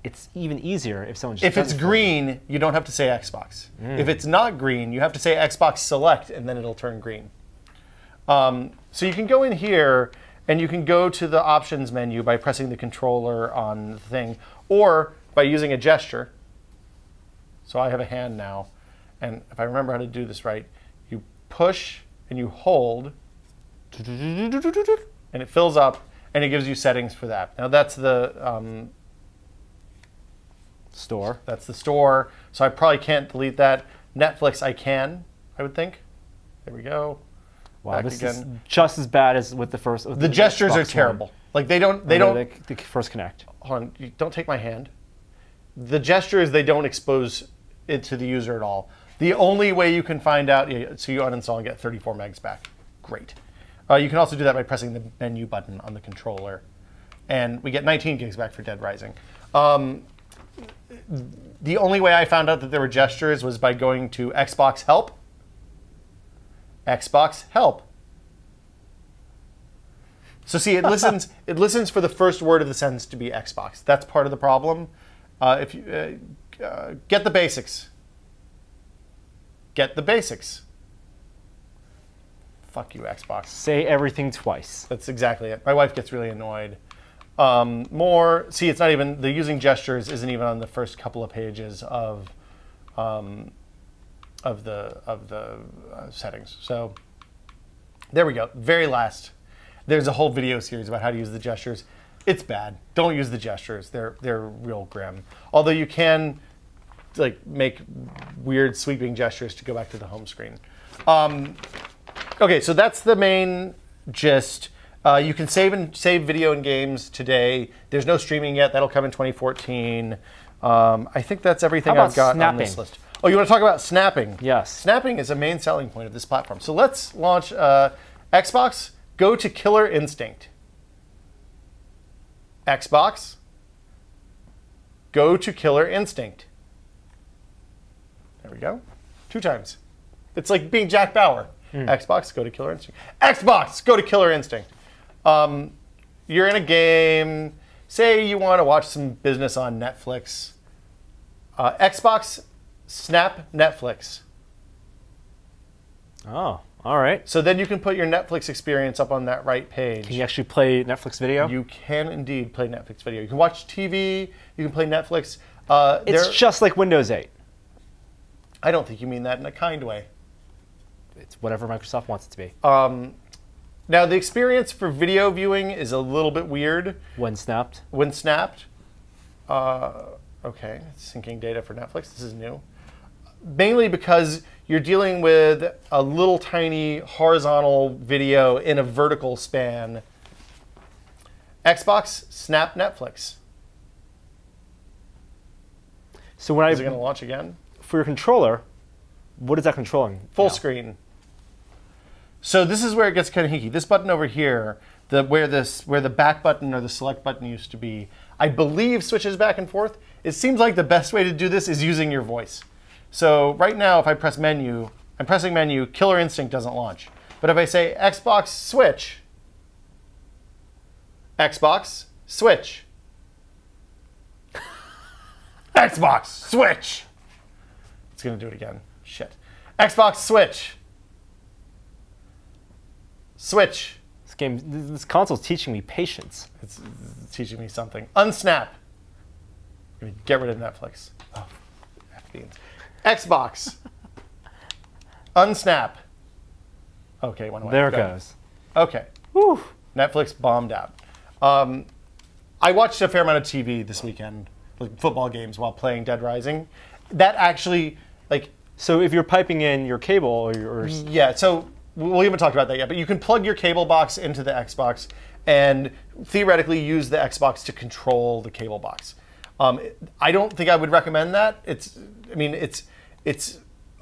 B: It's even easier if someone just
A: If it's green, you don't have to say Xbox. If it's not green, you have to say Xbox Select, and then it'll turn green. So you can go in here, and you can go to the options menu by pressing the controller on the thing, or by using a gesture. So I have a hand now, and if I remember how to do this right, you push and you hold, and it fills up, and it gives you settings for that. Now that's the
B: store.
A: That's the store, so I probably can't delete that. Netflix I can, I would think. There we go.
B: Wow, this is just as bad as with the first. With
A: the gestures are terrible. Like they don't.
B: The first Connect.
A: Hold on, you don't take my hand. The gestures, they don't expose it to the user at all. The only way you can find out, so you uninstall and get 34 megs back. Great. You can also do that by pressing the menu button on the controller, and we get 19 gigs back for Dead Rising. The only way I found out that there were gestures was by going to Xbox Help. Xbox Help. So see, it listens. It listens for the first word of the sentence to be Xbox. That's part of the problem. If you get the basics. Get the basics. Fuck you, Xbox.
B: Say everything twice.
A: That's exactly it. My wife gets really annoyed. More. See, it's not even the using gestures isn't even on the first couple of pages of the settings. So there we go. Very last. There's a whole video series about how to use the gestures. It's bad. Don't use the gestures. They're real grim. Although you can like make weird sweeping gestures to go back to the home screen. Okay, so that's the main gist. You can save video and games today. There's no streaming yet. That'll come in 2014. I think that's everything I've got on this list. Oh, you want to talk about snapping?
B: Yes.
A: Snapping is a main selling point of this platform. So let's launch Xbox. Go to Killer Instinct. Xbox. Go to Killer Instinct. There we go. 2 times. It's like being Jack Bauer. Xbox, go to Killer Instinct. Xbox, go to Killer Instinct. You're in a game. Say you want to watch some business on Netflix. Xbox, snap Netflix.
B: Oh, all right.
A: So then you can put your Netflix experience up on that right page.
B: Can you actually play Netflix video?
A: You can indeed play Netflix video. You can watch TV. You can play Netflix.
B: It's just like Windows 8.
A: I don't think you mean that in a kind way.
B: It's whatever Microsoft wants it to be.
A: Now, the experience for video viewing is a little bit weird.
B: When snapped?
A: When snapped. Okay, it's syncing data for Netflix. This is new. Mainly because you're dealing with a little tiny horizontal video in a vertical span. Xbox, snap Netflix.
B: So when
A: Is it going to launch again?
B: For your controller, what is that controlling?
A: Full screen. So this is where it gets kind of hinky. This button over here, where the back button or the select button used to be, I believe switches back and forth. It seems like the best way to do this is using your voice. So right now, if I press menu, I'm pressing menu, Killer Instinct doesn't launch. But if I say Xbox switch, Xbox switch, Xbox switch. It's going to do it again. Shit. Xbox switch. Switch.
B: This console's teaching me patience.
A: It's teaching me something. Unsnap. I'm going to get rid of Netflix. Oh, F-beans. Xbox. Unsnap. Okay, one away.
B: There it goes.
A: Okay.
B: Whew.
A: Netflix bombed out. I watched a fair amount of TV this weekend, like football games, while playing Dead Rising. That actually, like...
B: So if you're piping in your cable or
A: Yeah, so we haven't talked about that yet, but you can plug your cable box into the Xbox and theoretically use the Xbox to control the cable box. I don't think I would recommend that. It's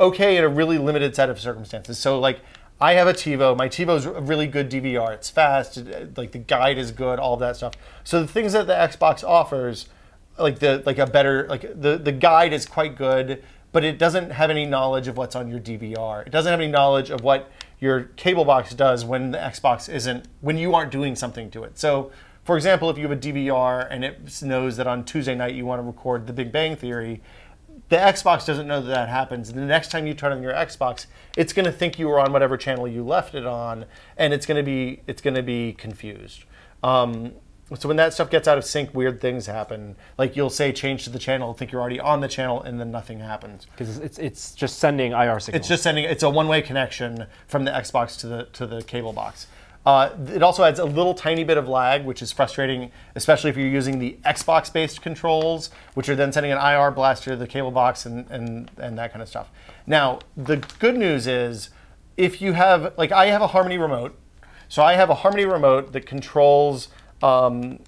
A: okay in a really limited set of circumstances. So like, I have a TiVo. My TiVo's a really good DVR. It's fast. Like the guide is good. All of that stuff. So the things that the Xbox offers, the guide is quite good, but it doesn't have any knowledge of what's on your DVR. It doesn't have any knowledge of what your cable box does when the Xbox when you aren't doing something to it. So, for example, if you have a DVR and it knows that on Tuesday night you want to record The Big Bang Theory, the Xbox doesn't know that that happens. And the next time you turn on your Xbox, it's going to think you were on whatever channel you left it on, and it's going to be confused. So when that stuff gets out of sync, weird things happen. Like you'll say change to the channel, think you're already on the channel, and then nothing happens.
B: Because it's just sending IR signals.
A: It's a one-way connection from the Xbox to the cable box. It also adds a little tiny bit of lag, which is frustrating, especially if you're using the Xbox-based controls, which are then sending an IR blaster to the cable box and that kind of stuff. Now, the good news is, if you have, like I have a Harmony remote, so I have a Harmony remote that controls the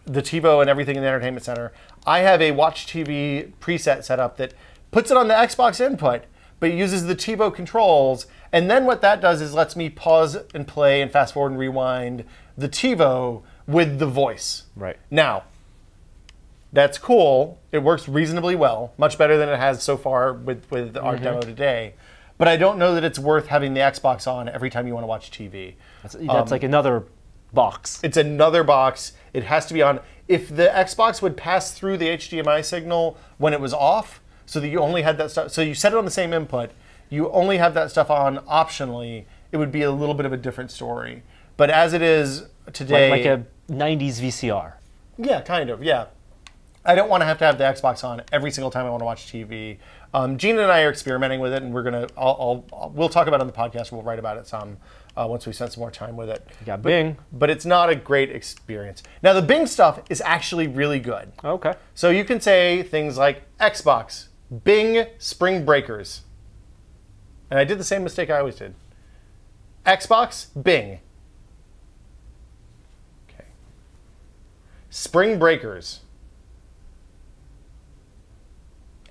A: TiVo and everything in the entertainment center. I have a Watch TV preset set up that puts it on the Xbox input, but uses the TiVo controls. And then what that does is lets me pause and play and fast forward and rewind the TiVo with the voice.
B: Right.
A: Now, that's cool. It works reasonably well, much better than it has so far with our demo today. But I don't know that it's worth having the Xbox on every time you want to watch TV.
B: That's like another box.
A: It's another box. It has to be on. If the Xbox would pass through the HDMI signal when it was off, so that you only had that stuff, so you set it on the same input, you only have that stuff on optionally, it would be a little bit of a different story. But as it is today...
B: Like a 90s VCR.
A: Yeah, kind of, yeah. I don't want to have the Xbox on every single time I want to watch TV. Gina and I are experimenting with it, and we're gonna. We'll talk about it on the podcast. We'll write about it some once we spend some more time with it.
B: You got Bing,
A: but it's not a great experience. Now the Bing stuff is actually really good.
B: Okay.
A: So you can say things like Xbox Bing Spring Breakers. And I did the same mistake I always did. Xbox, Bing. Okay. Spring Breakers.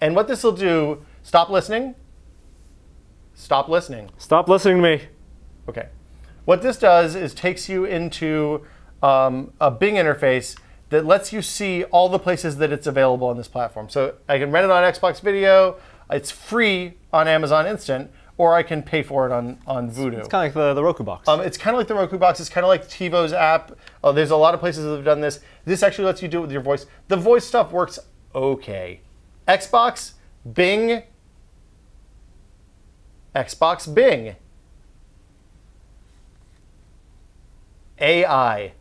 A: And what this will do, stop listening. Stop listening.
B: Stop listening to me.
A: Okay. What this does is takes you into a Bing interface that lets you see all the places that it's available on this platform. So I can rent it on Xbox Video. It's free on Amazon Instant, or I can pay for it on Voodoo.
B: It's kind of like the Roku box.
A: It's kind of like the Roku box. It's kind of like TiVo's app. There's a lot of places that have done this. This actually lets you do it with your voice. The voice stuff works okay. Xbox, Bing. Xbox, Bing. AI.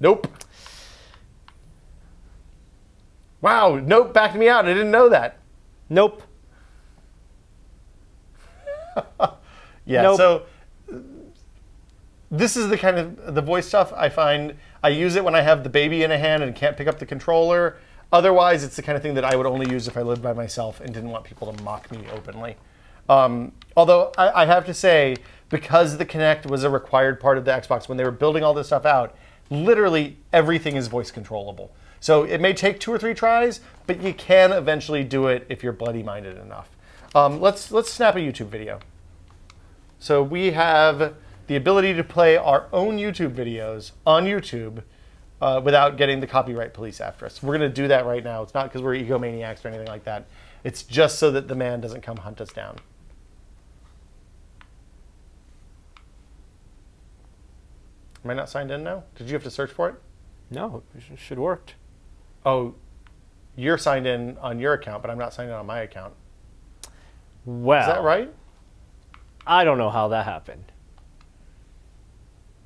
A: Nope. Wow, nope, backed me out. I didn't know that.
B: Nope.
A: Yeah,
B: nope.
A: So this is the kind of the voice stuff I find. I use it when I have the baby in a hand and can't pick up the controller. Otherwise, it's the kind of thing that I would only use if I lived by myself and didn't want people to mock me openly. Although I have to say, because the Kinect was a required part of the Xbox when they were building all this stuff out, literally everything is voice controllable. So it may take 2 or 3 tries, but you can eventually do it if you're bloody-minded enough. Let's snap a YouTube video. So we have the ability to play our own YouTube videos on YouTube without getting the copyright police after us. We're going to do that right now. It's not because we're egomaniacs or anything like that. It's just so that the man doesn't come hunt us down. Am I not signed in now? Did you have to search for it?
B: No, it should work.
A: Oh, you're signed in on your account, but I'm not signed in on my account.
B: Well,
A: is that right?
B: I don't know how that happened.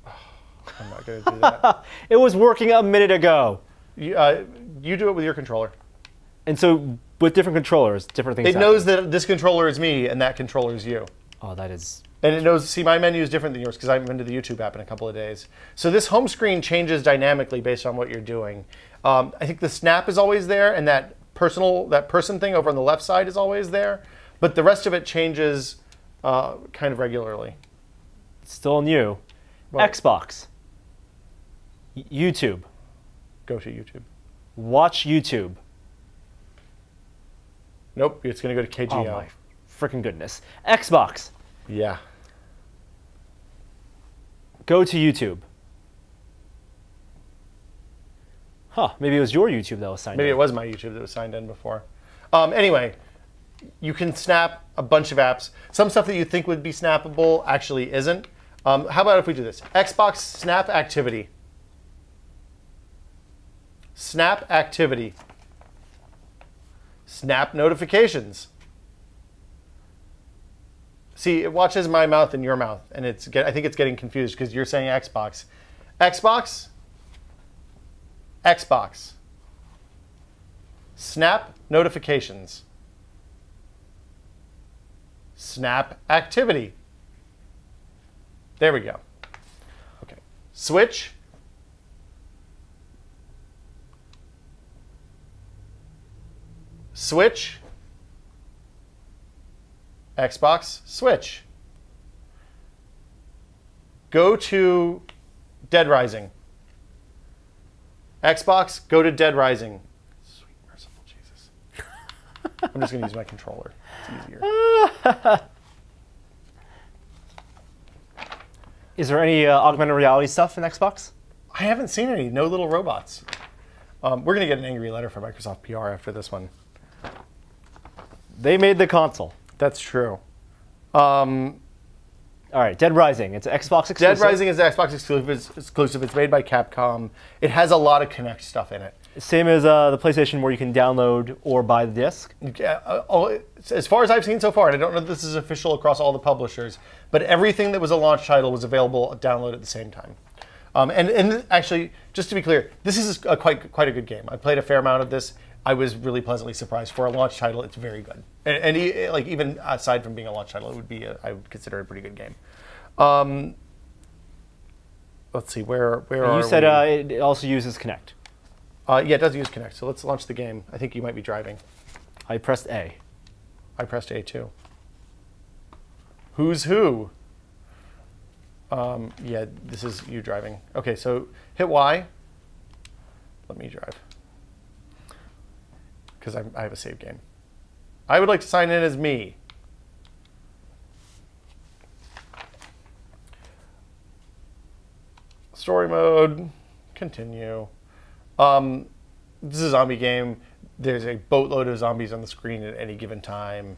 A: I'm not going to do that.
B: It was working a minute ago.
A: You do it with your controller.
B: And so with different controllers, different things
A: It knows that this controller is me and that controller is you.
B: Oh, that is...
A: And it knows, see, my menu is different than yours because I'm into the YouTube app in a couple of days. So this home screen changes dynamically based on what you're doing. I think the snap is always there, and that person thing over on the left side is always there. But the rest of it changes kind of regularly.
B: Still new.
A: Well,
B: Xbox. YouTube.
A: Go to YouTube.
B: Watch YouTube.
A: Nope, it's going to go to KGO.
B: Oh my freaking goodness. Xbox.
A: Yeah.
B: Go to YouTube. Huh, maybe it was your YouTube that was signed in.
A: Maybe it was my YouTube that was signed in before. Anyway, you can snap a bunch of apps. Some stuff that you think would be snappable actually isn't. How about if we do this? Xbox Snap Activity. Snap Activity. Snap Notifications. See, it watches my mouth and your mouth, and I think it's getting confused because you're saying Xbox. Xbox. Xbox. Snap Notifications. Snap Activity. There we go. Okay. Switch. Switch. Xbox, Switch. Go to Dead Rising. Xbox, go to Dead Rising. Sweet merciful Jesus. I'm just going to use my controller. It's easier.
B: Is there any augmented reality stuff in Xbox?
A: I haven't seen any. No little robots. We're going to get an angry letter from Microsoft PR after this one.
B: They made the console.
A: That's true.
B: All right, Dead Rising. It's Xbox exclusive.
A: Dead Rising is Xbox exclusive. It's made by Capcom. It has a lot of Kinect stuff in it.
B: Same as the PlayStation, where you can download or buy the disc.
A: As far as I've seen so far, and I don't know if this is official across all the publishers, but everything that was a launch title was available to download at the same time. And actually, just to be clear, this is quite a good game. I played a fair amount of this. I was really pleasantly surprised. For a launch title, it's very good. And like even aside from being a launch title, it would be I would consider it a pretty good game. Let's see, where are
B: you said it also uses Kinect.
A: Yeah, it does use Kinect, so let's launch the game. I think you might be driving.
B: I pressed A.
A: I pressed A too. Who's who? Yeah, this is you driving. Okay, so hit Y. Let me drive. Because I have a save game. I would like to sign in as me. Story mode. Continue. This is a zombie game. There's a boatload of zombies on the screen at any given time.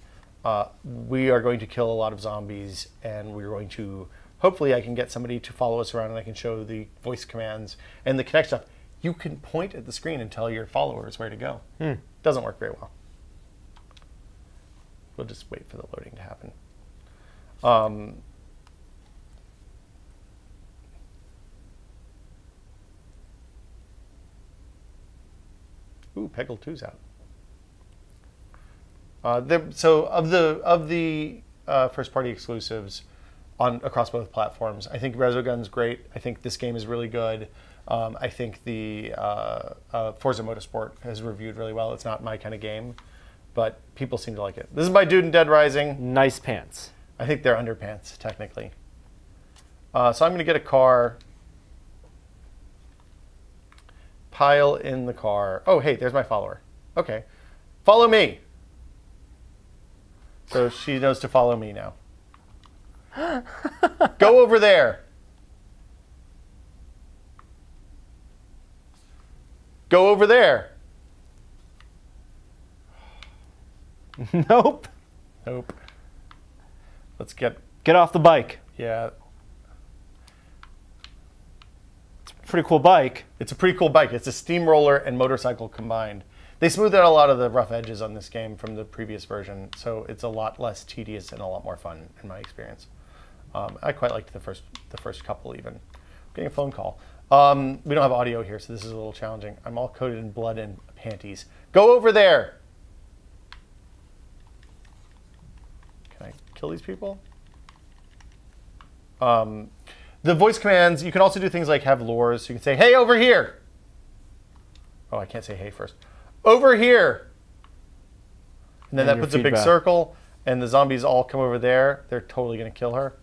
A: We are going to kill a lot of zombies, and we're going to... Hopefully I can get somebody to follow us around and I can show the voice commands and the Kinect stuff. You can point at the screen and tell your followers where to go. Doesn't work very well. We'll just wait for the loading to happen. Ooh, Peggle 2's out. So of the first-party exclusives across both platforms, I think Resogun's great. I think this game is really good. I think the Forza Motorsport has reviewed really well. It's not my kind of game, but people seem to like it. This is by Dude and Dead Rising.
B: Nice pants.
A: I think they're underpants, technically. So I'm going to get a car. Pile in the car. Oh, hey, there's my follower. Okay. Follow me. So she knows to follow me now. Go over there. Go over there.
B: Nope.
A: Nope. Let's get
B: off the bike.
A: Yeah.
B: It's a pretty cool bike.
A: It's a pretty cool bike. It's a steamroller and motorcycle combined. They smoothed out a lot of the rough edges on this game from the previous version, so it's a lot less tedious and a lot more fun in my experience. I quite liked the first couple even. I'm getting a phone call. We don't have audio here, so this is a little challenging. I'm all coated in blood and panties. Go over there. Can I kill these people? The voice commands, you can also do things like have lures. So you can say, hey, over here. Oh, I can't say hey first. Over here. And then that puts a big circle, and the zombies all come over there. They're totally going to kill her.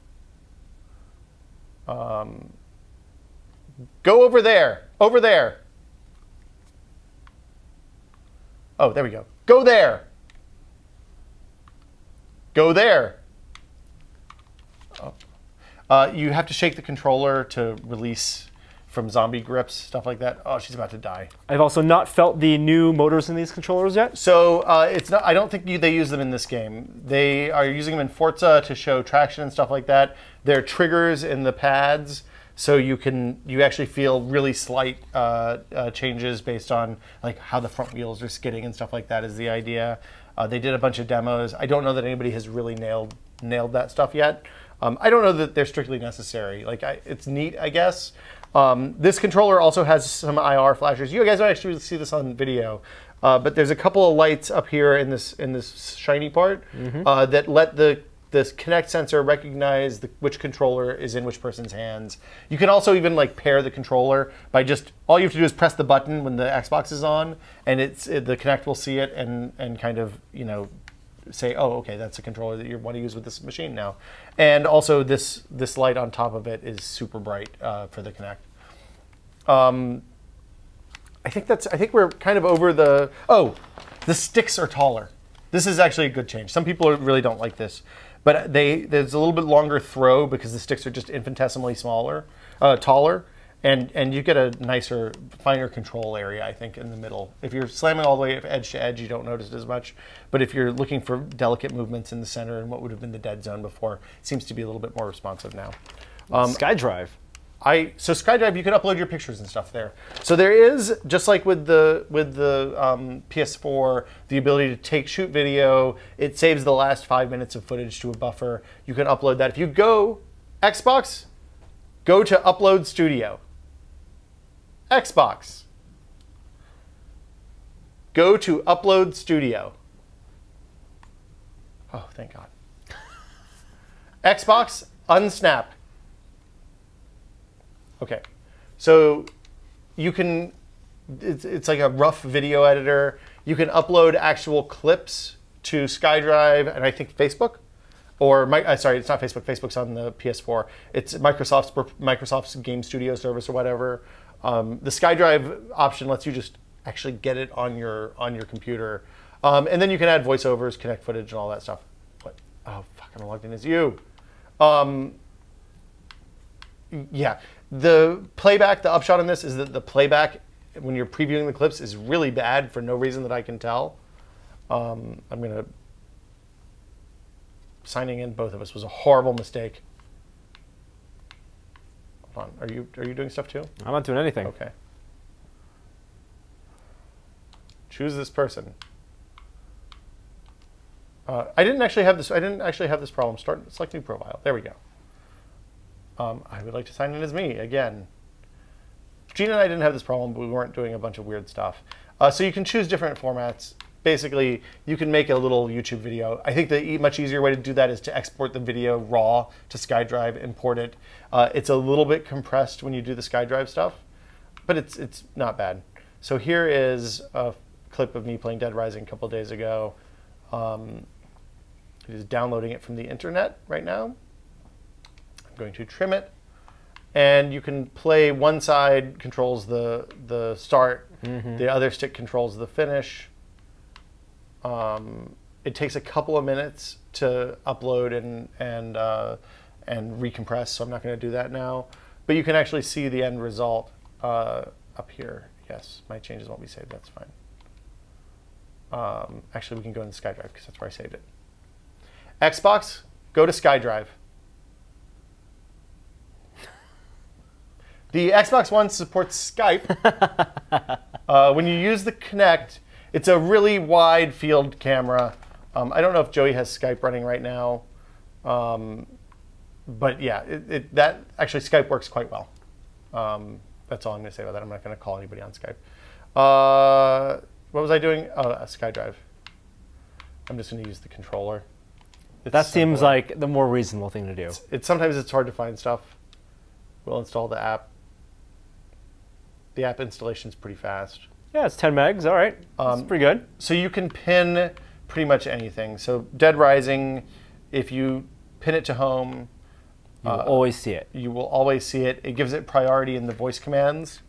A: Go over there. Over there. Oh, there we go. Go there. Go there. Oh. You have to shake the controller to release from zombie grips, stuff like that. Oh, she's about to die.
B: I've also not felt the new motors in these controllers yet.
A: So it's not. I don't think they use them in this game. They are using them in Forza to show traction and stuff like that. There are triggers in the pads, so you actually feel really slight changes based on like how the front wheels are skidding and stuff like that is the idea. They did a bunch of demos. I don't know that anybody has really nailed that stuff yet. I don't know that they're strictly necessary. Like it's neat, I guess. This controller also has some IR flashers. You guys don't actually see this on video, but there's a couple of lights up here in this shiny part that let this Kinect sensor recognize which controller is in which person's hands. You can also even like pair the controller by all you have to do is press the button when the Xbox is on, and the Kinect will see it and kind of say, oh, okay, that's a controller that you want to use with this machine now. And also this light on top of it is super bright for the Kinect. I think we're kind of over the sticks are taller. This is actually a good change. Some people really don't like this, but there's a little bit longer throw because the sticks are just infinitesimally taller. And you get a nicer, finer control area, I think, in the middle. If you're slamming all the way edge to edge, you don't notice it as much. But if you're looking for delicate movements in the center and what would have been the dead zone before, it seems to be a little bit more responsive now.
B: SkyDrive.
A: So SkyDrive, you can upload your pictures and stuff there. So there is, just like with the PS4, the ability to shoot video. It saves the last 5 minutes of footage to a buffer. You can upload that. If you go Xbox, go to Upload Studio. Xbox. Go to Upload Studio. Oh, thank God. Xbox, unsnap. Okay. So you can it's like a rough video editor. You can upload actual clips to SkyDrive and I think Facebook. Or, sorry, it's not Facebook. Facebook's on the PS4. It's Microsoft's Game Studio service or whatever. The SkyDrive option lets you just actually get it on your computer. And then you can add voiceovers, connect footage, and all that stuff. What? Oh, fuck, I'm logged in as you. Yeah. The playback, the upshot on this is that the playback, when you're previewing the clips, is really bad for no reason that I can tell. I'm going to... Signing in both of us was a horrible mistake. Hold on. Are you doing stuff too?
B: I'm not doing anything.
A: Okay. Choose this person. I didn't actually have this problem. Select new profile. There we go. I would like to sign in as me again. Gina and I didn't have this problem, but we weren't doing a bunch of weird stuff. So you can choose different formats. Basically, you can make a little YouTube video. I think the much easier way to do that is to export the video raw to SkyDrive, import it. It's a little bit compressed when you do the SkyDrive stuff, but it's not bad. So here is a clip of me playing Dead Rising a couple days ago. It is downloading it from the internet right now. I'm going to trim it. And you can play, one side controls the start, the other stick controls the finish. It takes a couple of minutes to upload and recompress, so I'm not going to do that now. But you can actually see the end result up here. Yes, my changes won't be saved. That's fine. Actually, we can go into SkyDrive because that's where I saved it. Xbox, go to SkyDrive. The Xbox One supports Skype. When you use the Kinect, it's a really wide field camera. I don't know if Joey has Skype running right now. But yeah, that actually Skype works quite well. That's all I'm going to say about that. I'm not going to call anybody on Skype. What was I doing? Oh, SkyDrive. I'm just going to use the controller.
B: That seems like the more reasonable thing to do.
A: Sometimes it's hard to find stuff. We'll install the app. The app installation is pretty fast.
B: Yeah, it's 10 megs. All right. That's pretty good.
A: So you can pin pretty much anything. So Dead Rising, if you pin it to home,
B: you will always see it.
A: You will always see it. It gives it priority in the voice commands,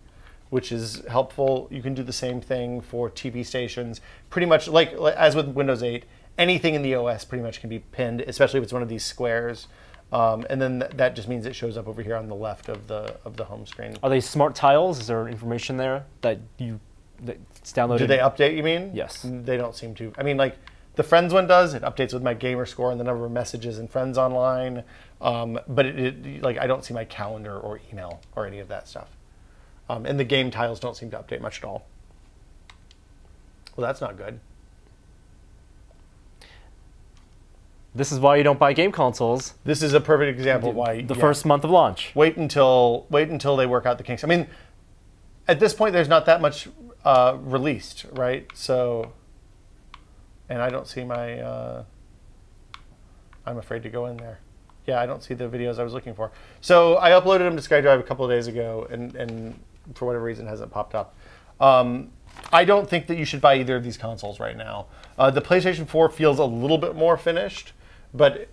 A: which is helpful. You can do the same thing for TV stations. Pretty much like as with Windows 8, anything in the OS pretty much can be pinned, especially if it's one of these squares. And then that just means it shows up over here on the left of the home screen.
B: Are they smart tiles? Is there information there that it's downloaded?
A: Do they update, you mean?
B: Yes.
A: They don't seem to. I mean, like, the Friends one does. It updates with my gamer score and the number of messages and friends online. But like, I don't see my calendar or email or any of that stuff. And the game tiles don't seem to update much at all. Well, that's not good.
B: This is why you don't buy game consoles.
A: This is a perfect example of why.
B: The first month of launch.
A: Wait until they work out the kinks. I mean, at this point, there's not that much released, right? So, and I don't see my. I'm afraid to go in there. Yeah, I don't see the videos I was looking for. So I uploaded them to SkyDrive a couple of days ago, and for whatever reason, hasn't popped up. I don't think that you should buy either of these consoles right now. The PlayStation 4 feels a little bit more finished, but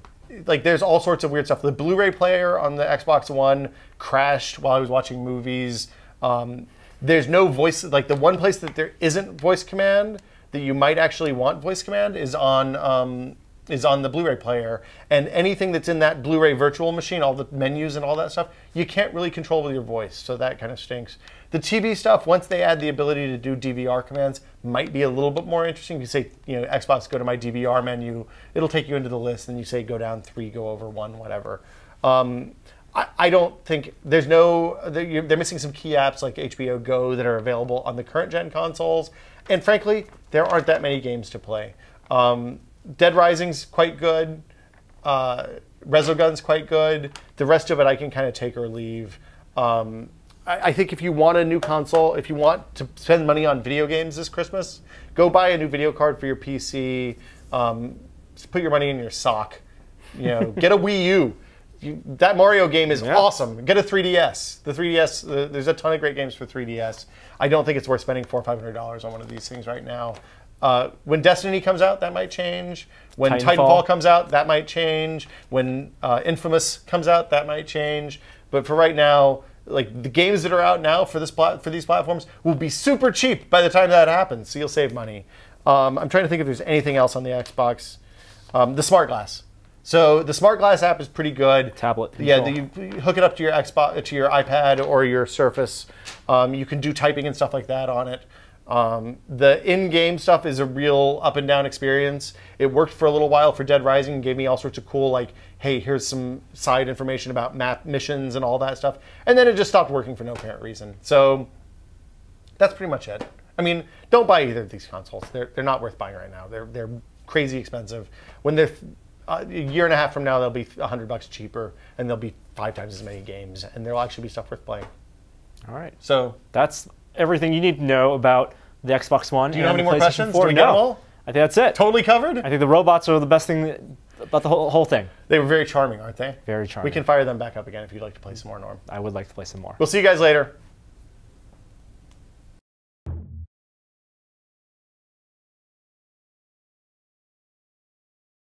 A: like there's all sorts of weird stuff. The Blu-ray player on the Xbox One crashed while I was watching movies. There's no voice, like the one place that there isn't voice command that you might actually want voice command is on the Blu-ray player. And anything that's in that Blu-ray virtual machine, all the menus and all that stuff, you can't really control with your voice. So that kind of stinks. The TV stuff, once they add the ability to do DVR commands, might be a little bit more interesting. You say, Xbox, go to my DVR menu. It'll take you into the list, and you say, go down 3, go over 1, whatever. I don't think they're missing some key apps like HBO Go that are available on the current gen consoles. And frankly, there aren't that many games to play. Dead Rising's quite good. Resogun's quite good. The rest of it I can kind of take or leave. I think if you want a new console, if you want to spend money on video games this Christmas, go buy a new video card for your PC. Put your money in your sock. Get a Wii U. that Mario game is awesome. Get a 3DS. The 3DS, there's a ton of great games for 3DS. I don't think it's worth spending $400 or $500 on one of these things right now. When Destiny comes out, that might change. When Titanfall comes out, that might change. When Infamous comes out, that might change. But for right now, like the games that are out now for these platforms will be super cheap by the time that happens, so you'll save money. I'm trying to think if there's anything else on the Xbox. The Smart Glass. So the Smart Glass app is pretty good.
B: Tablet control.
A: Yeah, you hook it up to your Xbox, to your iPad or your Surface. You can do typing and stuff like that on it. The in-game stuff is a real up and down experience. It worked for a little while for Dead Rising, gave me all sorts of cool, like, hey, here's some side information about map missions and all that stuff. And then it just stopped working for no apparent reason. So that's pretty much it. I mean, don't buy either of these consoles. They're not worth buying right now. They're crazy expensive. When they're a year and a half from now, they'll be $100 cheaper, and there'll be 5 times as many games, and there'll actually be stuff worth playing.
B: All right.
A: So
B: that's everything you need to know about the Xbox One.
A: Do you have any more questions?
B: 4?
A: Do we get them all?
B: I think that's it.
A: Totally covered?
B: I think the robots are the best thing about the whole thing.
A: They were very charming, aren't they?
B: Very charming.
A: We can fire them back up again if you'd like to play some more, Norm.
B: I would like to play some more.
A: We'll see you guys later.